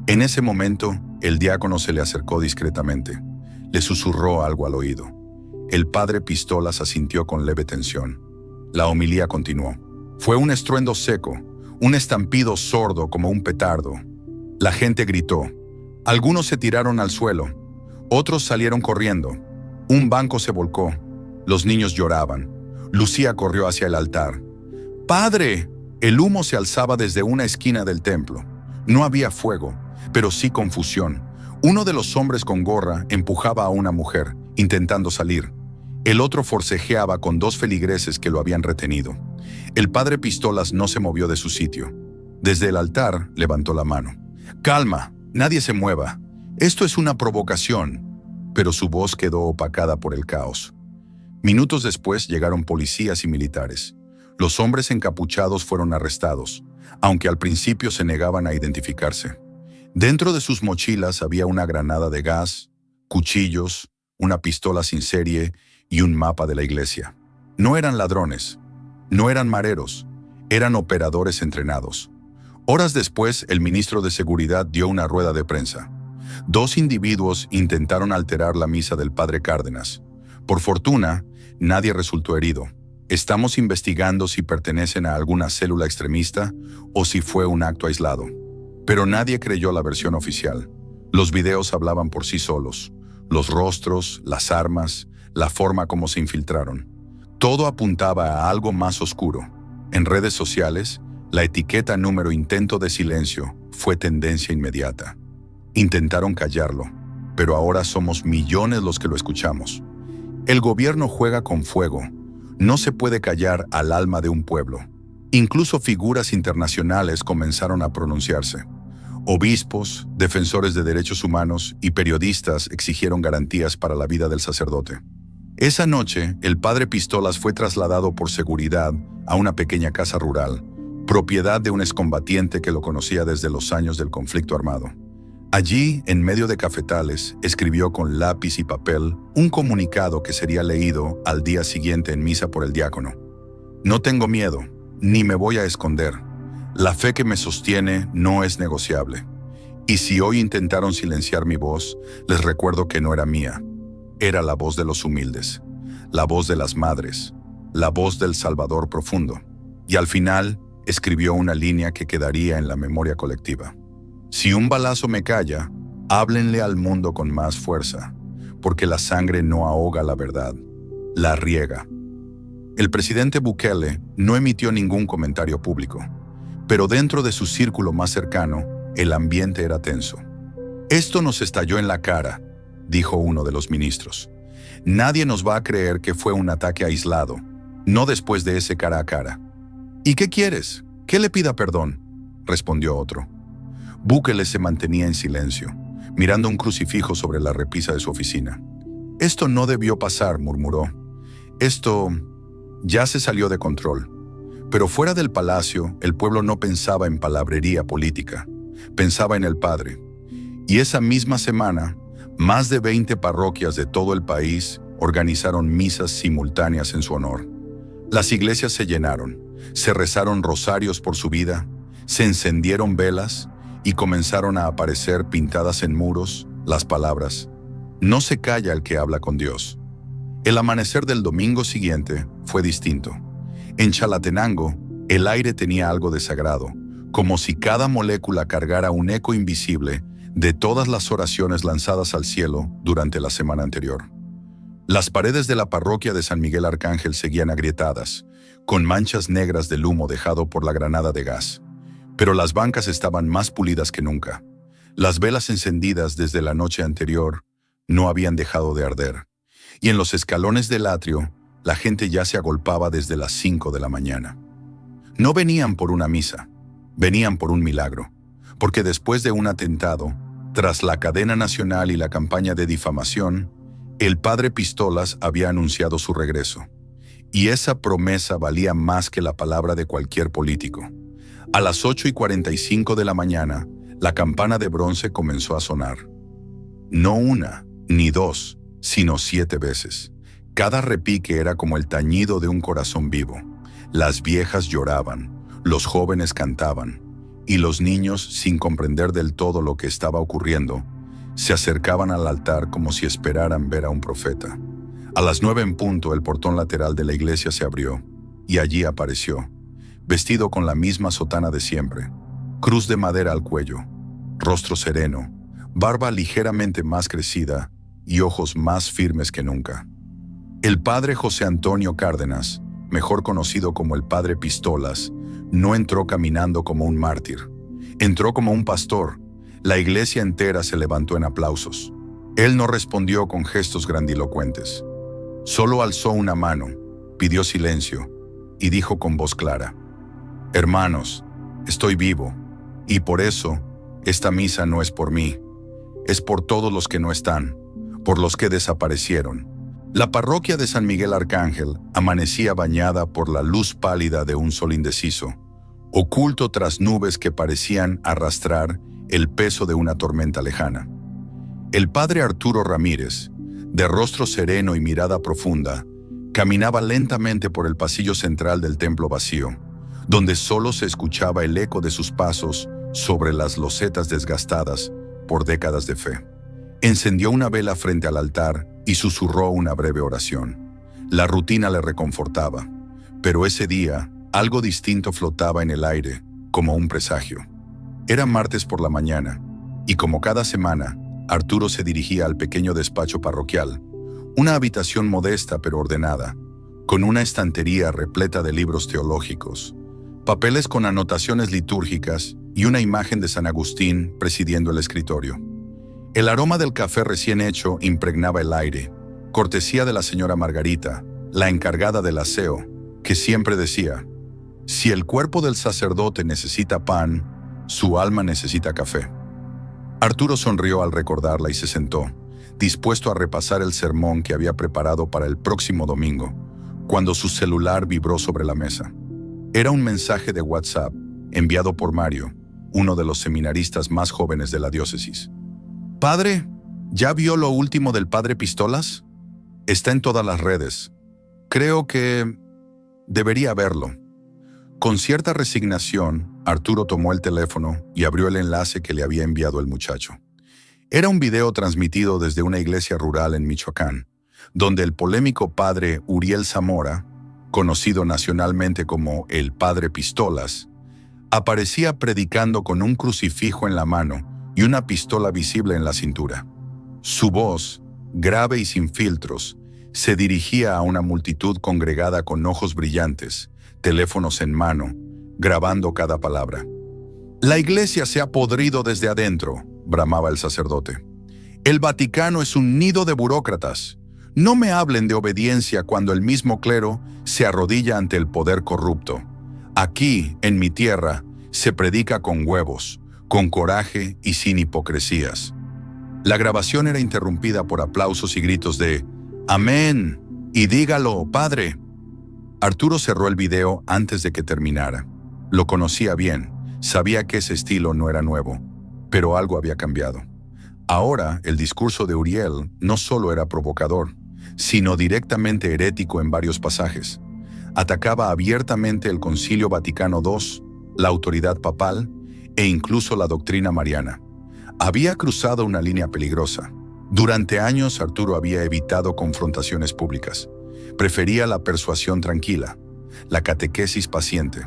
En ese momento, el diácono se le acercó discretamente. Le susurró algo al oído. El padre Pistolas asintió con leve tensión. La homilía continuó. Fue un estruendo seco, un estampido sordo como un petardo. La gente gritó. Algunos se tiraron al suelo, otros salieron corriendo. Un banco se volcó. Los niños lloraban. Lucía corrió hacia el altar. ¡Padre! El humo se alzaba desde una esquina del templo. No había fuego, pero sí confusión. Uno de los hombres con gorra empujaba a una mujer, intentando salir. El otro forcejeaba con 2 feligreses que lo habían retenido. El padre Pistolas no se movió de su sitio. Desde el altar levantó la mano. «Calma, nadie se mueva. Esto es una provocación». Pero su voz quedó opacada por el caos. Minutos después llegaron policías y militares. Los hombres encapuchados fueron arrestados, aunque al principio se negaban a identificarse. Dentro de sus mochilas había una granada de gas, cuchillos, una pistola sin serie y un mapa de la iglesia. No eran ladrones, no eran mareros, eran operadores entrenados. Horas después, el ministro de Seguridad dio una rueda de prensa. 2 individuos intentaron alterar la misa del padre Cárdenas. Por fortuna, nadie resultó herido. Estamos investigando si pertenecen a alguna célula extremista o si fue un acto aislado. Pero nadie creyó la versión oficial. Los videos hablaban por sí solos. Los rostros, las armas, la forma como se infiltraron. Todo apuntaba a algo más oscuro. En redes sociales, la etiqueta número intento de silencio fue tendencia inmediata. Intentaron callarlo, pero ahora somos millones los que lo escuchamos. El gobierno juega con fuego. No se puede callar al alma de un pueblo. Incluso figuras internacionales comenzaron a pronunciarse. Obispos, defensores de derechos humanos y periodistas exigieron garantías para la vida del sacerdote. Esa noche, el padre Pistolas fue trasladado por seguridad a una pequeña casa rural, propiedad de un excombatiente que lo conocía desde los años del conflicto armado. Allí, en medio de cafetales, escribió con lápiz y papel un comunicado que sería leído al día siguiente en misa por el diácono. No tengo miedo, ni me voy a esconder. La fe que me sostiene no es negociable. Y si hoy intentaron silenciar mi voz, les recuerdo que no era mía. Era la voz de los humildes, la voz de las madres, la voz del Salvador profundo. Y al final, escribió una línea que quedaría en la memoria colectiva. Si un balazo me calla, háblenle al mundo con más fuerza, porque la sangre no ahoga la verdad, la riega. El presidente Bukele no emitió ningún comentario público, pero dentro de su círculo más cercano, el ambiente era tenso. Esto nos estalló en la cara, dijo uno de los ministros. Nadie nos va a creer que fue un ataque aislado, no después de ese cara a cara. ¿Y qué quieres? ¿Que le pida perdón?, respondió otro. Bukele se mantenía en silencio, mirando un crucifijo sobre la repisa de su oficina. Esto no debió pasar, murmuró. Esto ya se salió de control. Pero fuera del palacio, el pueblo no pensaba en palabrería política, pensaba en el Padre. Y esa misma semana, más de 20 parroquias de todo el país organizaron misas simultáneas en su honor. Las iglesias se llenaron, se rezaron rosarios por su vida, se encendieron velas y comenzaron a aparecer pintadas en muros las palabras: no se calla el que habla con Dios. El amanecer del domingo siguiente fue distinto. En Chalatenango, el aire tenía algo de sagrado, como si cada molécula cargara un eco invisible de todas las oraciones lanzadas al cielo durante la semana anterior. Las paredes de la parroquia de San Miguel Arcángel seguían agrietadas, con manchas negras del humo dejado por la granada de gas. Pero las bancas estaban más pulidas que nunca. Las velas encendidas desde la noche anterior no habían dejado de arder. Y en los escalones del atrio, la gente ya se agolpaba desde las 5 de la mañana. No venían por una misa, venían por un milagro. Porque después de un atentado, tras la cadena nacional y la campaña de difamación, el padre Pistolas había anunciado su regreso. Y esa promesa valía más que la palabra de cualquier político. A las 8:45 de la mañana, la campana de bronce comenzó a sonar. No una, ni dos, sino 7 veces. Cada repique era como el tañido de un corazón vivo. Las viejas lloraban, los jóvenes cantaban, y los niños, sin comprender del todo lo que estaba ocurriendo, se acercaban al altar como si esperaran ver a un profeta. A las 9 en punto, el portón lateral de la iglesia se abrió, y allí apareció, vestido con la misma sotana de siempre, cruz de madera al cuello, rostro sereno, barba ligeramente más crecida y ojos más firmes que nunca. El padre José Antonio Cárdenas, mejor conocido como el padre Pistolas, no entró caminando como un mártir. Entró como un pastor. La iglesia entera se levantó en aplausos. Él no respondió con gestos grandilocuentes. Solo alzó una mano, pidió silencio y dijo con voz clara: hermanos, estoy vivo, y por eso esta misa no es por mí, es por todos los que no están, por los que desaparecieron. La parroquia de San Miguel Arcángel amanecía bañada por la luz pálida de un sol indeciso, oculto tras nubes que parecían arrastrar el peso de una tormenta lejana. El padre Arturo Ramírez, de rostro sereno y mirada profunda, caminaba lentamente por el pasillo central del templo vacío, donde solo se escuchaba el eco de sus pasos sobre las losetas desgastadas por décadas de fe. Encendió una vela frente al altar y susurró una breve oración. La rutina le reconfortaba, pero ese día algo distinto flotaba en el aire, como un presagio. Era martes por la mañana, y como cada semana, Arturo se dirigía al pequeño despacho parroquial, una habitación modesta pero ordenada, con una estantería repleta de libros teológicos, papeles con anotaciones litúrgicas y una imagen de San Agustín presidiendo el escritorio. El aroma del café recién hecho impregnaba el aire, cortesía de la señora Margarita, la encargada del aseo, que siempre decía: si el cuerpo del sacerdote necesita pan, su alma necesita café. Arturo sonrió al recordarla y se sentó, dispuesto a repasar el sermón que había preparado para el próximo domingo, cuando su celular vibró sobre la mesa. Era un mensaje de WhatsApp enviado por Mario, uno de los seminaristas más jóvenes de la diócesis. «Padre, ¿ya vio lo último del padre Pistolas? Está en todas las redes. Creo que debería verlo». Con cierta resignación, Arturo tomó el teléfono y abrió el enlace que le había enviado el muchacho. Era un video transmitido desde una iglesia rural en Michoacán, donde el polémico padre Uriel Zamora, conocido nacionalmente como el padre Pistolas, aparecía predicando con un crucifijo en la mano y una pistola visible en la cintura. Su voz, grave y sin filtros, se dirigía a una multitud congregada con ojos brillantes, teléfonos en mano, grabando cada palabra. «La iglesia se ha podrido desde adentro», bramaba el sacerdote. «El Vaticano es un nido de burócratas. No me hablen de obediencia cuando el mismo clero se arrodilla ante el poder corrupto. Aquí, en mi tierra, se predica con huevos, con coraje y sin hipocresías». La grabación era interrumpida por aplausos y gritos de «Amén, y dígalo, padre». Arturo cerró el video antes de que terminara. Lo conocía bien, sabía que ese estilo no era nuevo, pero algo había cambiado. Ahora, el discurso de Uriel no solo era provocador, sino directamente herético en varios pasajes. Atacaba abiertamente el Concilio Vaticano II, la autoridad papal e incluso la doctrina mariana. Había cruzado una línea peligrosa. Durante años, Arturo había evitado confrontaciones públicas. Prefería la persuasión tranquila, la catequesis paciente.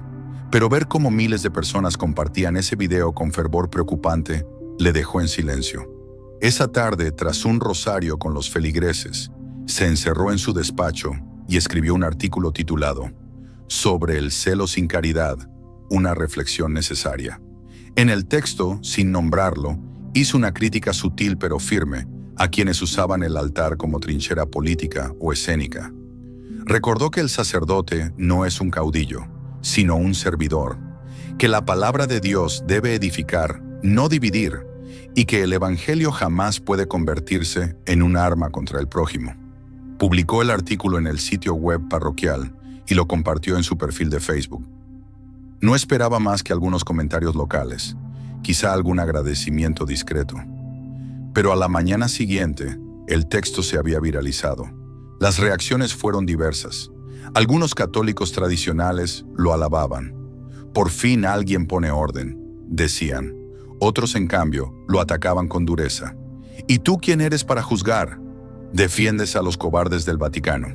Pero ver cómo miles de personas compartían ese video con fervor preocupante le dejó en silencio. Esa tarde, tras un rosario con los feligreses, se encerró en su despacho y escribió un artículo titulado «Sobre el celo sin caridad, una reflexión necesaria». En el texto, sin nombrarlo, hizo una crítica sutil pero firme a quienes usaban el altar como trinchera política o escénica. Recordó que el sacerdote no es un caudillo, sino un servidor, que la palabra de Dios debe edificar, no dividir, y que el evangelio jamás puede convertirse en un arma contra el prójimo. Publicó el artículo en el sitio web parroquial y lo compartió en su perfil de Facebook. No esperaba más que algunos comentarios locales, quizá algún agradecimiento discreto. Pero a la mañana siguiente, el texto se había viralizado. Las reacciones fueron diversas. Algunos católicos tradicionales lo alababan. «Por fin alguien pone orden», decían. Otros, en cambio, lo atacaban con dureza. «¿Y tú quién eres para juzgar? Defiendes a los cobardes del Vaticano».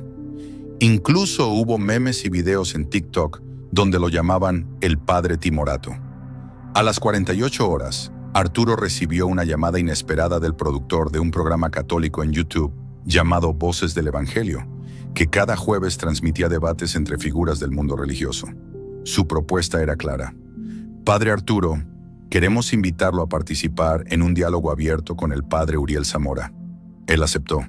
Incluso hubo memes y videos en TikTok donde lo llamaban el Padre Timorato. A las 48 horas, Arturo recibió una llamada inesperada del productor de un programa católico en YouTube llamado Voces del Evangelio, que cada jueves transmitía debates entre figuras del mundo religioso. Su propuesta era clara. «Padre Arturo, queremos invitarlo a participar en un diálogo abierto con el padre Uriel Zamora». Él aceptó.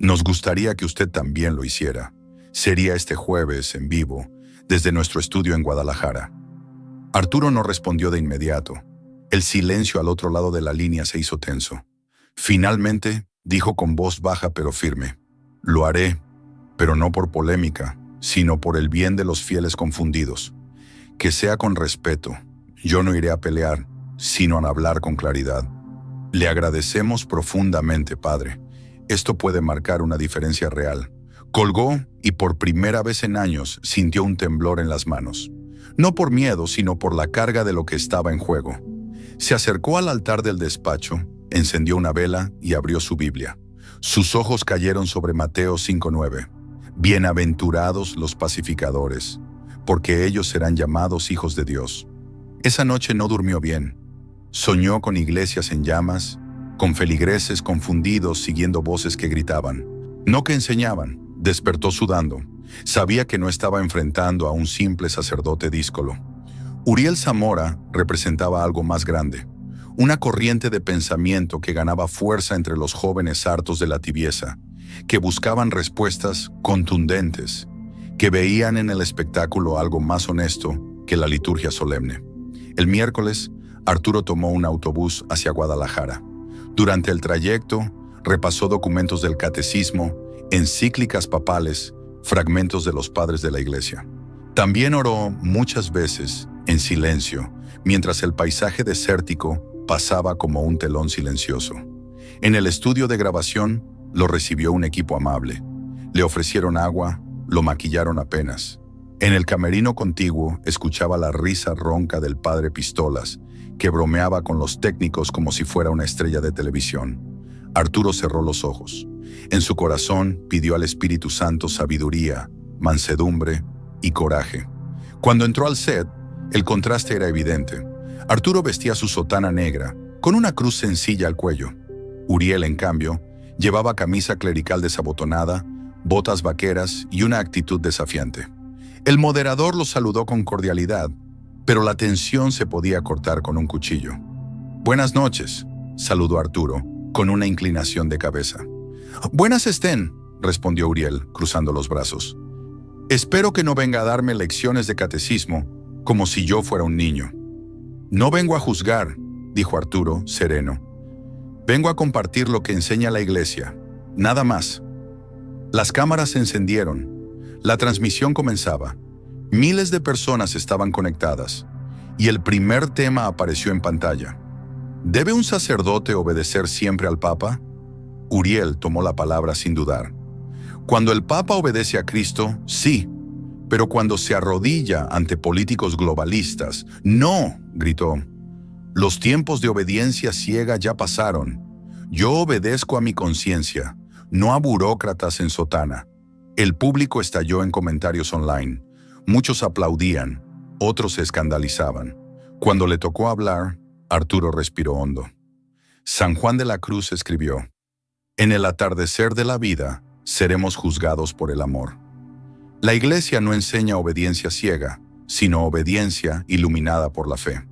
«Nos gustaría que usted también lo hiciera. Sería este jueves en vivo, desde nuestro estudio en Guadalajara». Arturo no respondió de inmediato. El silencio al otro lado de la línea se hizo tenso. Finalmente, dijo con voz baja pero firme: «Lo haré, pero no por polémica, sino por el bien de los fieles confundidos. Que sea con respeto. Yo no iré a pelear, sino a hablar con claridad. Le agradecemos profundamente, padre. Esto puede marcar una diferencia real». Colgó y por primera vez en años sintió un temblor en las manos. No por miedo, sino por la carga de lo que estaba en juego. Se acercó al altar del despacho, encendió una vela y abrió su Biblia. Sus ojos cayeron sobre Mateo 5:9. «Bienaventurados los pacificadores, porque ellos serán llamados hijos de Dios». Esa noche no durmió bien. Soñó con iglesias en llamas, con feligreses confundidos siguiendo voces que gritaban, no que enseñaban. Despertó sudando. Sabía que no estaba enfrentando a un simple sacerdote díscolo. Uriel Zamora representaba algo más grande, una corriente de pensamiento que ganaba fuerza entre los jóvenes hartos de la tibieza, que buscaban respuestas contundentes, que veían en el espectáculo algo más honesto que la liturgia solemne. El miércoles, Arturo tomó un autobús hacia Guadalajara. Durante el trayecto, repasó documentos del catecismo, encíclicas papales, fragmentos de los padres de la Iglesia. También oró muchas veces, en silencio, mientras el paisaje desértico pasaba como un telón silencioso. En el estudio de grabación, lo recibió un equipo amable. Le ofrecieron agua, lo maquillaron apenas. En el camerino contiguo escuchaba la risa ronca del padre Pistolas, que bromeaba con los técnicos como si fuera una estrella de televisión. Arturo cerró los ojos. En su corazón pidió al Espíritu Santo sabiduría, mansedumbre y coraje. Cuando entró al set, el contraste era evidente. Arturo vestía su sotana negra, con una cruz sencilla al cuello. Uriel, en cambio, llevaba camisa clerical desabotonada, botas vaqueras y una actitud desafiante. El moderador lo saludó con cordialidad, pero la tensión se podía cortar con un cuchillo. «Buenas noches», saludó Arturo, con una inclinación de cabeza. «Buenas estén», respondió Uriel, cruzando los brazos. «Espero que no venga a darme lecciones de catecismo, como si yo fuera un niño». «No vengo a juzgar», dijo Arturo, sereno. «Vengo a compartir lo que enseña la Iglesia, nada más». Las cámaras se encendieron. La transmisión comenzaba. Miles de personas estaban conectadas, y el primer tema apareció en pantalla. ¿Debe un sacerdote obedecer siempre al Papa? Uriel tomó la palabra sin dudar. Cuando el Papa obedece a Cristo, sí, pero cuando se arrodilla ante políticos globalistas, no, gritó. Los tiempos de obediencia ciega ya pasaron. Yo obedezco a mi conciencia, no a burócratas en sotana. El público estalló en comentarios online. Muchos aplaudían, otros se escandalizaban. Cuando le tocó hablar, Arturo respiró hondo. San Juan de la Cruz escribió: «En el atardecer de la vida seremos juzgados por el amor». La Iglesia no enseña obediencia ciega, sino obediencia iluminada por la fe.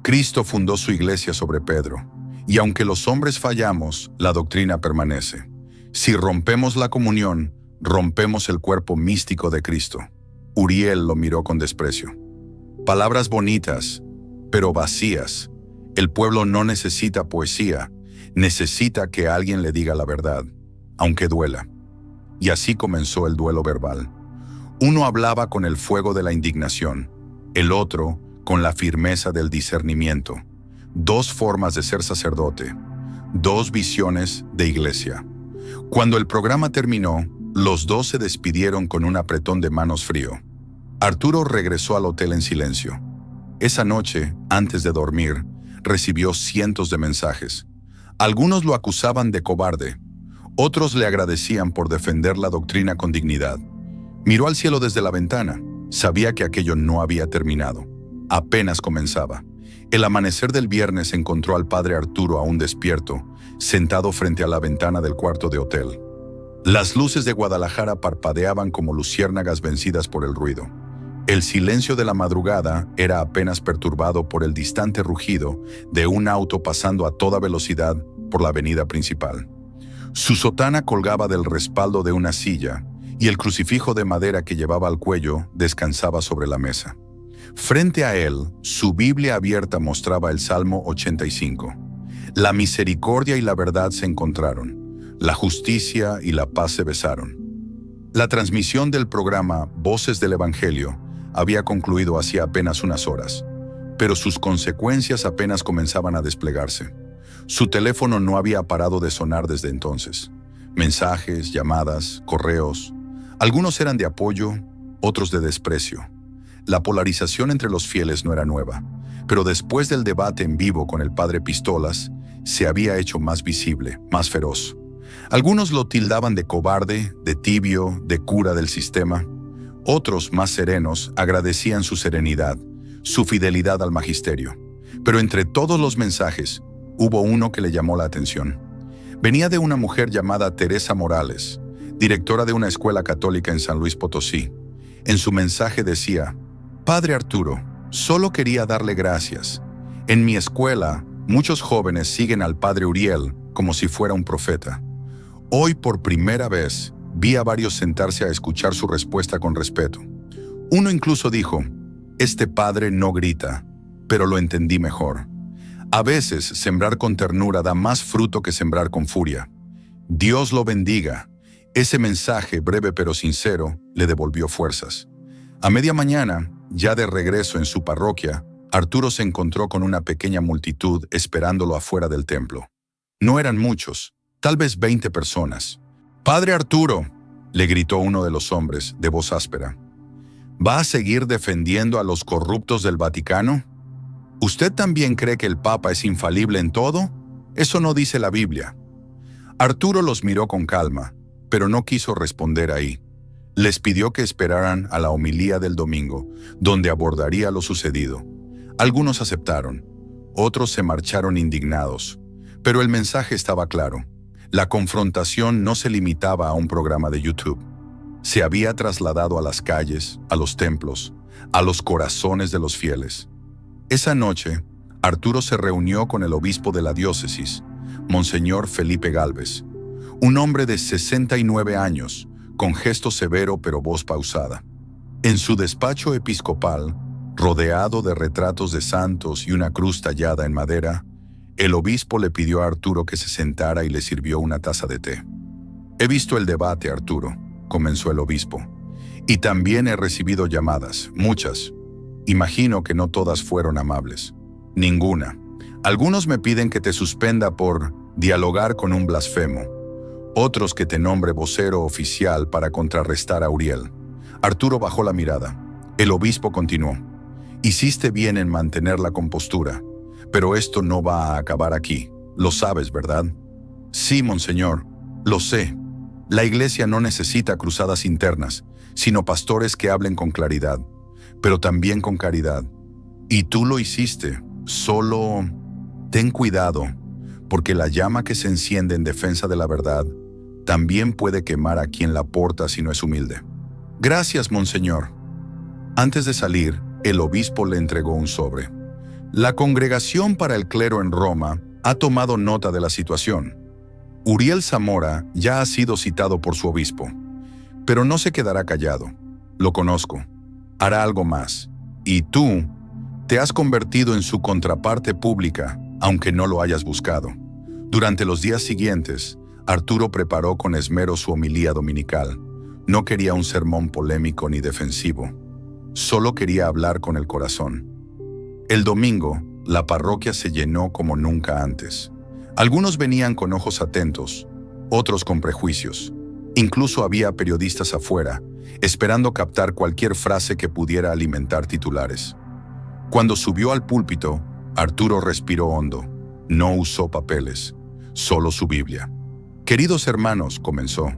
Cristo fundó su Iglesia sobre Pedro, y aunque los hombres fallamos, la doctrina permanece. Si rompemos la comunión, rompemos el cuerpo místico de Cristo. Uriel lo miró con desprecio. Palabras bonitas, pero vacías. El pueblo no necesita poesía, necesita que alguien le diga la verdad, aunque duela. Y así comenzó el duelo verbal. Uno hablaba con el fuego de la indignación, el otro con la firmeza del discernimiento. Dos formas de ser sacerdote, dos visiones de iglesia. Cuando el programa terminó, los dos se despidieron con un apretón de manos frío. Arturo regresó al hotel en silencio. Esa noche, antes de dormir, recibió cientos de mensajes. Algunos lo acusaban de cobarde, otros le agradecían por defender la doctrina con dignidad. Miró al cielo desde la ventana. Sabía que aquello no había terminado. Apenas comenzaba. El amanecer del viernes encontró al padre Arturo aún despierto, sentado frente a la ventana del cuarto de hotel. Las luces de Guadalajara parpadeaban como luciérnagas vencidas por el ruido. El silencio de la madrugada era apenas perturbado por el distante rugido de un auto pasando a toda velocidad por la avenida principal. Su sotana colgaba del respaldo de una silla y el crucifijo de madera que llevaba al cuello descansaba sobre la mesa. Frente a él, su Biblia abierta mostraba el Salmo 85. La misericordia y la verdad se encontraron. La justicia y la paz se besaron. La transmisión del programa Voces del Evangelio había concluido hacía apenas unas horas, pero sus consecuencias apenas comenzaban a desplegarse. Su teléfono no había parado de sonar desde entonces. Mensajes, llamadas, correos. Algunos eran de apoyo, otros de desprecio. La polarización entre los fieles no era nueva, pero después del debate en vivo con el padre Pistolas, se había hecho más visible, más feroz. Algunos lo tildaban de cobarde, de tibio, de cura del sistema. Otros, más serenos, agradecían su serenidad, su fidelidad al magisterio. Pero entre todos los mensajes, hubo uno que le llamó la atención. Venía de una mujer llamada Teresa Morales, directora de una escuela católica en San Luis Potosí. En su mensaje decía: «Padre Arturo, solo quería darle gracias. En mi escuela, muchos jóvenes siguen al padre Uriel como si fuera un profeta. Hoy por primera vez vi a varios sentarse a escuchar su respuesta con respeto. Uno incluso dijo, este padre no grita, pero lo entendí mejor. A veces sembrar con ternura da más fruto que sembrar con furia. Dios lo bendiga. Ese mensaje breve pero sincero le devolvió fuerzas. A media mañana, ya de regreso en su parroquia, Arturo se encontró con una pequeña multitud esperándolo afuera del templo. No eran muchos, tal vez 20 personas. «Padre Arturo», le gritó uno de los hombres, de voz áspera, ¿va a seguir defendiendo a los corruptos del Vaticano? ¿Usted también cree que el Papa es infalible en todo? Eso no dice la Biblia. Arturo los miró con calma, pero no quiso responder ahí. Les pidió que esperaran a la homilía del domingo, donde abordaría lo sucedido. Algunos aceptaron, otros se marcharon indignados, pero el mensaje estaba claro. La confrontación no se limitaba a un programa de YouTube. Se había trasladado a las calles, a los templos, a los corazones de los fieles. Esa noche, Arturo se reunió con el obispo de la diócesis, Monseñor Felipe Gálvez, un hombre de 69 años, con gesto severo pero voz pausada. En su despacho episcopal, rodeado de retratos de santos y una cruz tallada en madera, el obispo le pidió a Arturo que se sentara y le sirvió una taza de té. «He visto el debate, Arturo», comenzó el obispo, «y también he recibido llamadas, muchas. Imagino que no todas fueron amables. Ninguna. Algunos me piden que te suspenda por dialogar con un blasfemo. Otros que te nombre vocero oficial para contrarrestar a Uriel». Arturo bajó la mirada. El obispo continuó. «Hiciste bien en mantener la compostura, pero esto no va a acabar aquí. Lo sabes, ¿verdad?» «Sí, monseñor, lo sé. La iglesia no necesita cruzadas internas, sino pastores que hablen con claridad, pero también con caridad. Y tú lo hiciste, solo ten cuidado, porque la llama que se enciende en defensa de la verdad también puede quemar a quien la porta si no es humilde». «Gracias, monseñor». Antes de salir, el obispo le entregó un sobre. «La Congregación para el Clero en Roma ha tomado nota de la situación. Uriel Zamora ya ha sido citado por su obispo, pero no se quedará callado. Lo conozco. Hará algo más. Y tú te has convertido en su contraparte pública, aunque no lo hayas buscado». Durante los días siguientes, Arturo preparó con esmero su homilía dominical. No quería un sermón polémico ni defensivo. Solo quería hablar con el corazón. El domingo, la parroquia se llenó como nunca antes. Algunos venían con ojos atentos, otros con prejuicios. Incluso había periodistas afuera, esperando captar cualquier frase que pudiera alimentar titulares. Cuando subió al púlpito, Arturo respiró hondo. No usó papeles, solo su Biblia. «Queridos hermanos», comenzó,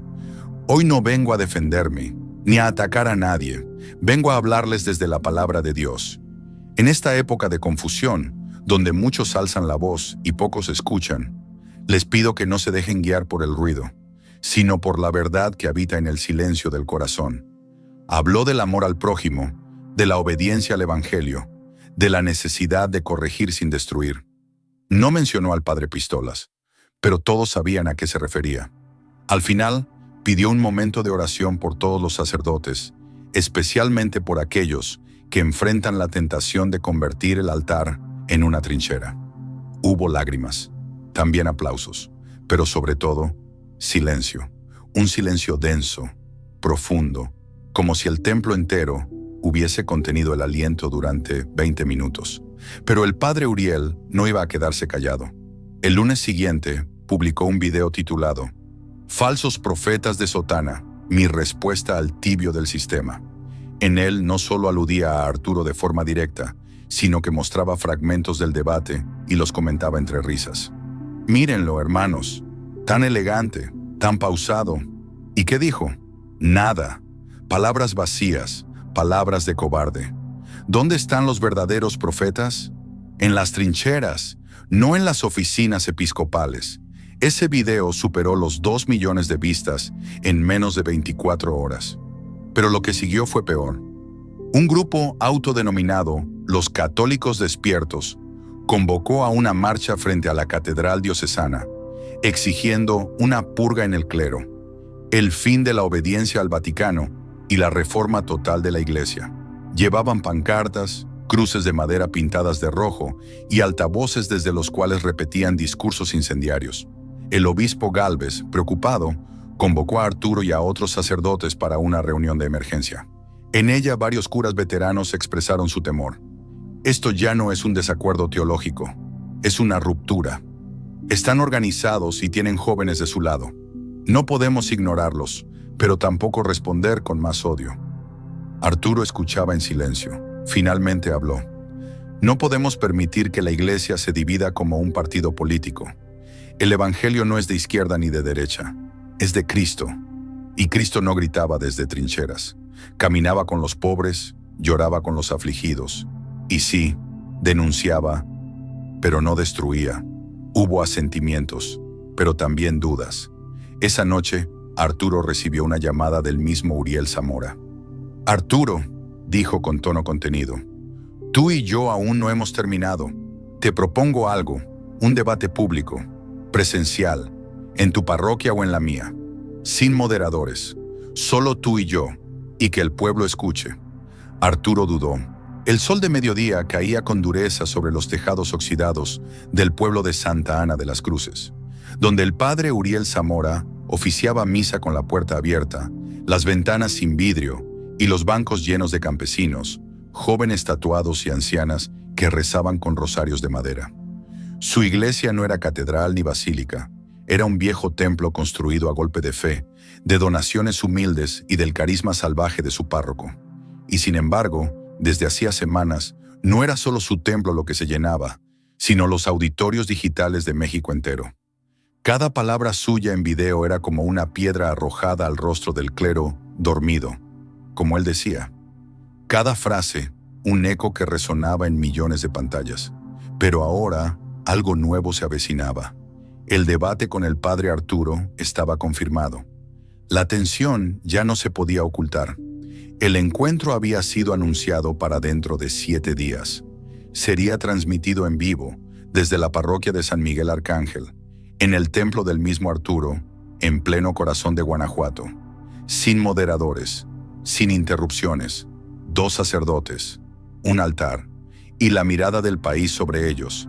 «hoy no vengo a defenderme, ni a atacar a nadie. Vengo a hablarles desde la palabra de Dios. En esta época de confusión, donde muchos alzan la voz y pocos escuchan, les pido que no se dejen guiar por el ruido, sino por la verdad que habita en el silencio del corazón». Habló del amor al prójimo, de la obediencia al Evangelio, de la necesidad de corregir sin destruir. No mencionó al padre Pistolas, pero todos sabían a qué se refería. Al final, pidió un momento de oración por todos los sacerdotes, especialmente por aquellos que enfrentan la tentación de convertir el altar en una trinchera. Hubo lágrimas, también aplausos, pero sobre todo, silencio. Un silencio denso, profundo, como si el templo entero hubiese contenido el aliento durante 20 minutos. Pero el padre Uriel no iba a quedarse callado. El lunes siguiente publicó un video titulado «Falsos profetas de sotana, mi respuesta al tibio del sistema». En él no solo aludía a Arturo de forma directa, sino que mostraba fragmentos del debate y los comentaba entre risas. «Mírenlo, hermanos, tan elegante, tan pausado». ¿Y qué dijo? Nada. Palabras vacías, palabras de cobarde. ¿Dónde están los verdaderos profetas? En las trincheras, no en las oficinas episcopales. Ese video superó los 2 millones de vistas en menos de 24 horas. Pero lo que siguió fue peor. Un grupo autodenominado Los Católicos Despiertos convocó a una marcha frente a la Catedral Diocesana, exigiendo una purga en el clero, el fin de la obediencia al Vaticano y la reforma total de la Iglesia. Llevaban pancartas, cruces de madera pintadas de rojo y altavoces desde los cuales repetían discursos incendiarios. El obispo Gálvez, preocupado, convocó a Arturo y a otros sacerdotes para una reunión de emergencia. En ella varios curas veteranos expresaron su temor. Esto ya no es un desacuerdo teológico, es una ruptura. Están organizados y tienen jóvenes de su lado. No podemos ignorarlos, pero tampoco responder con más odio. Arturo escuchaba en silencio. Finalmente habló. No podemos permitir que la Iglesia se divida como un partido político. El Evangelio no es de izquierda ni de derecha, es de Cristo. Y Cristo no gritaba desde trincheras. Caminaba con los pobres, lloraba con los afligidos. Y sí, denunciaba, pero no destruía. Hubo asentimientos, pero también dudas. Esa noche, Arturo recibió una llamada del mismo Uriel Zamora. «Arturo», dijo con tono contenido, «tú y yo aún no hemos terminado. Te propongo algo, un debate público, presencial, en tu parroquia o en la mía, sin moderadores, solo tú y yo, y que el pueblo escuche». Arturo dudó. El sol de mediodía caía con dureza sobre los tejados oxidados del pueblo de Santa Ana de las Cruces, donde el padre Uriel Zamora oficiaba misa con la puerta abierta, las ventanas sin vidrio y los bancos llenos de campesinos, jóvenes tatuados y ancianas que rezaban con rosarios de madera. Su iglesia no era catedral ni basílica, era un viejo templo construido a golpe de fe, de donaciones humildes y del carisma salvaje de su párroco. Y sin embargo, desde hacía semanas, no era solo su templo lo que se llenaba, sino los auditorios digitales de México entero. Cada palabra suya en video era como una piedra arrojada al rostro del clero dormido, como él decía. Cada frase, un eco que resonaba en millones de pantallas. Pero ahora, algo nuevo se avecinaba. El debate con el padre Arturo estaba confirmado. La tensión ya no se podía ocultar. El encuentro había sido anunciado para dentro de 7 días. Sería transmitido en vivo desde la parroquia de San Miguel Arcángel, en el templo del mismo Arturo, en pleno corazón de Guanajuato, sin moderadores, sin interrupciones, 2 sacerdotes, un altar y la mirada del país sobre ellos.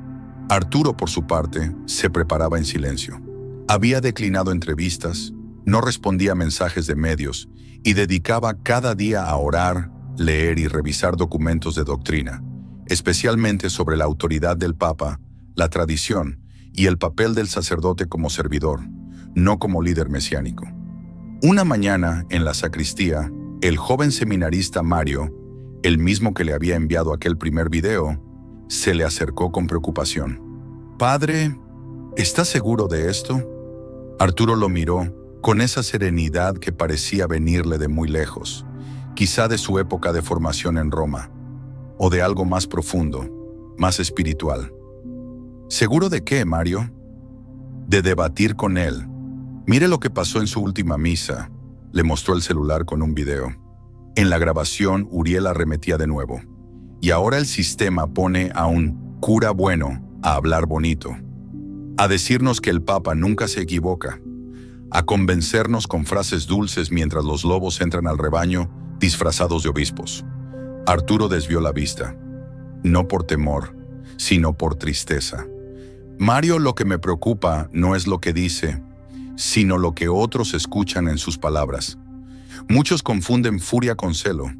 Arturo, por su parte, se preparaba en silencio. Había declinado entrevistas, no respondía a mensajes de medios y dedicaba cada día a orar, leer y revisar documentos de doctrina, especialmente sobre la autoridad del Papa, la tradición y el papel del sacerdote como servidor, no como líder mesiánico. Una mañana, en la sacristía, el joven seminarista Mario, el mismo que le había enviado aquel primer video, se le acercó con preocupación. «Padre, ¿está seguro de esto?». Arturo lo miró con esa serenidad que parecía venirle de muy lejos, quizá de su época de formación en Roma, o de algo más profundo, más espiritual. «¿Seguro de qué, Mario?». «De debatir con él. Mire lo que pasó en su última misa», le mostró el celular con un video. En la grabación, Uriel arremetía de nuevo. Y ahora el sistema pone a un cura bueno a hablar bonito, a decirnos que el Papa nunca se equivoca, a convencernos con frases dulces mientras los lobos entran al rebaño disfrazados de obispos. Arturo desvió la vista, no por temor, sino por tristeza. «Mario, lo que me preocupa no es lo que dice, sino lo que otros escuchan en sus palabras. Muchos confunden furia con celo,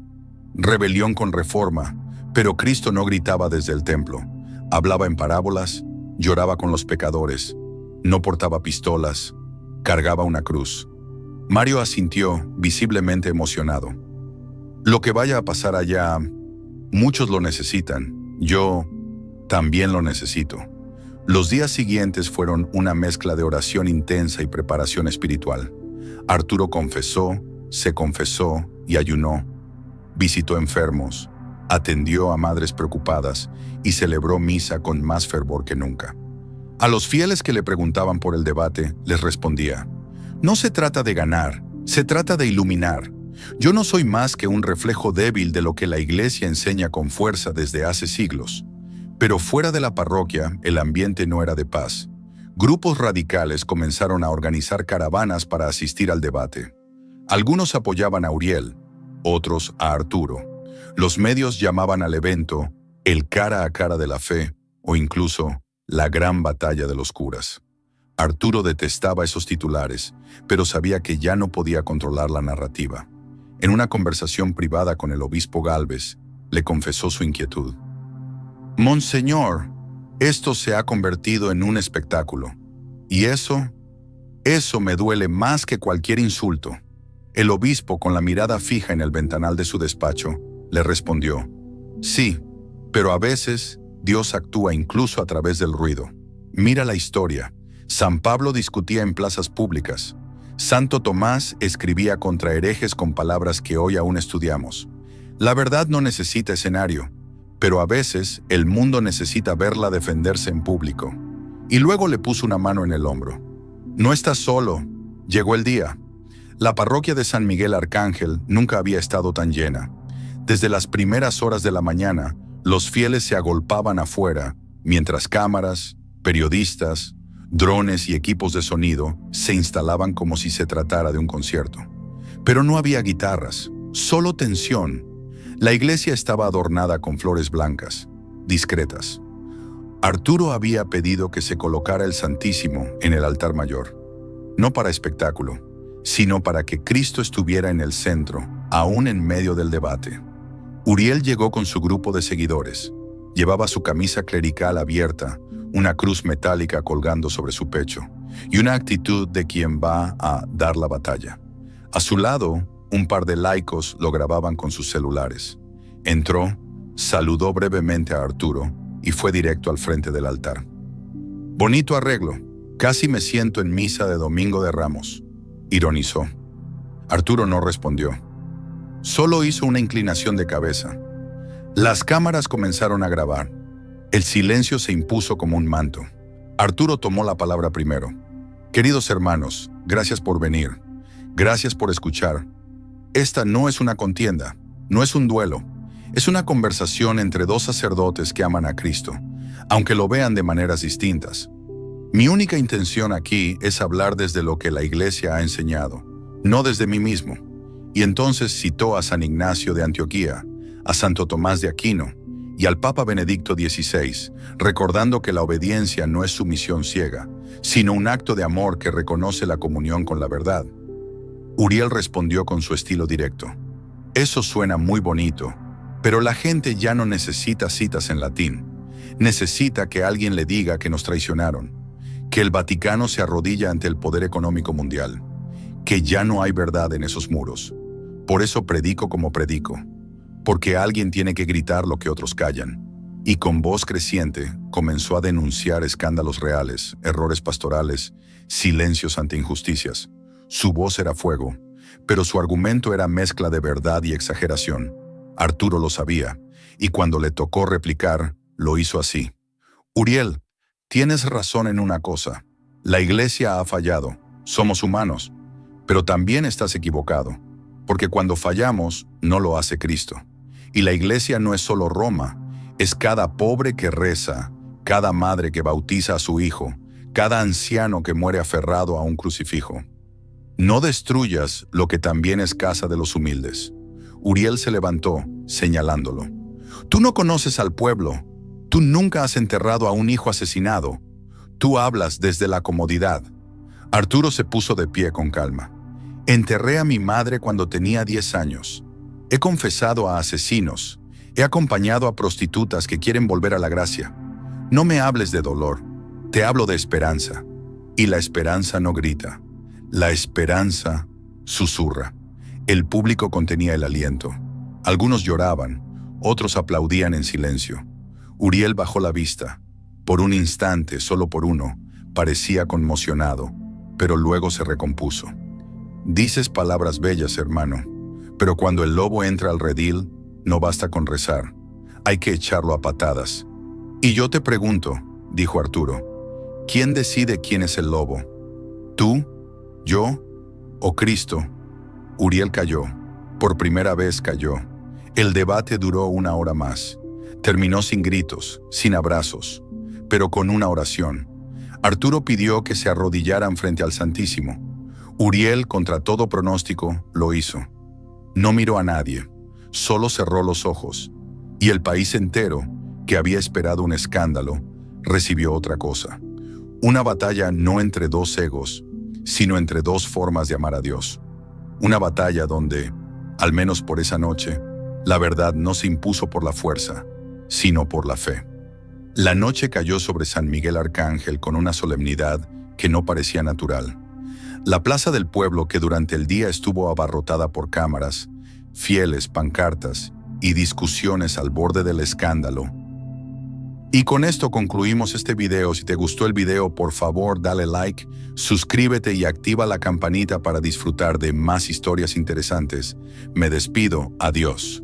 rebelión con reforma, pero Cristo no gritaba desde el templo, hablaba en parábolas, lloraba con los pecadores, no portaba pistolas, cargaba una cruz». Mario asintió, visiblemente emocionado. «Lo que vaya a pasar allá, muchos lo necesitan, yo también lo necesito». Los días siguientes fueron una mezcla de oración intensa y preparación espiritual. Arturo confesó, se confesó y ayunó. Visitó enfermos, atendió a madres preocupadas y celebró misa con más fervor que nunca. A los fieles que le preguntaban por el debate, les respondía: «No se trata de ganar, se trata de iluminar. Yo no soy más que un reflejo débil de lo que la Iglesia enseña con fuerza desde hace siglos». Pero fuera de la parroquia, el ambiente no era de paz. Grupos radicales comenzaron a organizar caravanas para asistir al debate. Algunos apoyaban a Uriel, otros a Arturo. Los medios llamaban al evento el cara a cara de la fe o incluso la gran batalla de los curas. Arturo detestaba esos titulares, pero sabía que ya no podía controlar la narrativa. En una conversación privada con el obispo Gálvez, le confesó su inquietud. «Monseñor, esto se ha convertido en un espectáculo. Y eso me duele más que cualquier insulto». El obispo, con la mirada fija en el ventanal de su despacho, le respondió, «Sí, pero a veces Dios actúa incluso a través del ruido. Mira la historia. San Pablo discutía en plazas públicas. Santo Tomás escribía contra herejes con palabras que hoy aún estudiamos. La verdad no necesita escenario, pero a veces el mundo necesita verla defenderse en público». Y luego le puso una mano en el hombro. «No estás solo. Llegó el día». La parroquia de San Miguel Arcángel nunca había estado tan llena. Desde las primeras horas de la mañana, los fieles se agolpaban afuera, mientras cámaras, periodistas, drones y equipos de sonido se instalaban como si se tratara de un concierto. Pero no había guitarras, solo tensión. La iglesia estaba adornada con flores blancas, discretas. Arturo había pedido que se colocara el Santísimo en el altar mayor, no para espectáculo, sino para que Cristo estuviera en el centro, aún en medio del debate. Uriel llegó con su grupo de seguidores. Llevaba su camisa clerical abierta, una cruz metálica colgando sobre su pecho, y una actitud de quien va a dar la batalla. A su lado, un par de laicos lo grababan con sus celulares. Entró, saludó brevemente a Arturo y fue directo al frente del altar. «Bonito arreglo, casi me siento en misa de Domingo de Ramos», ironizó. Arturo no respondió. Solo hizo una inclinación de cabeza. Las cámaras comenzaron a grabar. El silencio se impuso como un manto. Arturo tomó la palabra primero. «Queridos hermanos, gracias por venir. Gracias por escuchar. Esta no es una contienda, no es un duelo. Es una conversación entre dos sacerdotes que aman a Cristo, aunque lo vean de maneras distintas. Mi única intención aquí es hablar desde lo que la Iglesia ha enseñado, no desde mí mismo». Y entonces citó a San Ignacio de Antioquía, a Santo Tomás de Aquino y al Papa Benedicto XVI, recordando que la obediencia no es sumisión ciega, sino un acto de amor que reconoce la comunión con la verdad. Uriel respondió con su estilo directo. «Eso suena muy bonito, pero la gente ya no necesita citas en latín. Necesita que alguien le diga que nos traicionaron, que el Vaticano se arrodilla ante el poder económico mundial, que ya no hay verdad en esos muros. Por eso predico como predico, porque alguien tiene que gritar lo que otros callan». Y con voz creciente comenzó a denunciar escándalos reales, errores pastorales, silencios ante injusticias. Su voz era fuego, pero su argumento era mezcla de verdad y exageración. Arturo lo sabía, y cuando le tocó replicar, lo hizo así. «Uriel, tienes razón en una cosa. La Iglesia ha fallado, somos humanos, pero también estás equivocado, porque cuando fallamos, no lo hace Cristo. Y la Iglesia no es solo Roma, es cada pobre que reza, cada madre que bautiza a su hijo, cada anciano que muere aferrado a un crucifijo. No destruyas lo que también es casa de los humildes». Uriel se levantó, señalándolo. «Tú no conoces al pueblo, tú nunca has enterrado a un hijo asesinado, tú hablas desde la comodidad». Arturo se puso de pie con calma. «Enterré a mi madre cuando tenía 10 años. He confesado a asesinos. He acompañado a prostitutas que quieren volver a la gracia. No me hables de dolor, te hablo de esperanza. Y la esperanza no grita. La esperanza susurra». El público contenía el aliento. Algunos lloraban, otros aplaudían en silencio. Uriel bajó la vista. Por un instante, solo por uno, parecía conmocionado, pero luego se recompuso. «Dices palabras bellas, hermano, pero cuando el lobo entra al redil, no basta con rezar. Hay que echarlo a patadas. Y yo te pregunto», dijo Arturo, «¿quién decide quién es el lobo? ¿Tú, yo o Cristo?» Uriel calló. Por primera vez calló. El debate duró 1 hora más. Terminó sin gritos, sin abrazos, pero con una oración. Arturo pidió que se arrodillaran frente al Santísimo. Uriel, contra todo pronóstico, lo hizo. No miró a nadie, solo cerró los ojos, y el país entero, que había esperado un escándalo, recibió otra cosa. Una batalla no entre dos egos, sino entre dos formas de amar a Dios. Una batalla donde, al menos por esa noche, la verdad no se impuso por la fuerza, sino por la fe. La noche cayó sobre San Miguel Arcángel con una solemnidad que no parecía natural. La plaza del pueblo, que durante el día estuvo abarrotada por cámaras, fieles, pancartas y discusiones al borde del escándalo. Y con esto concluimos este video. Si te gustó el video, por favor dale like, suscríbete y activa la campanita para disfrutar de más historias interesantes. Me despido, adiós.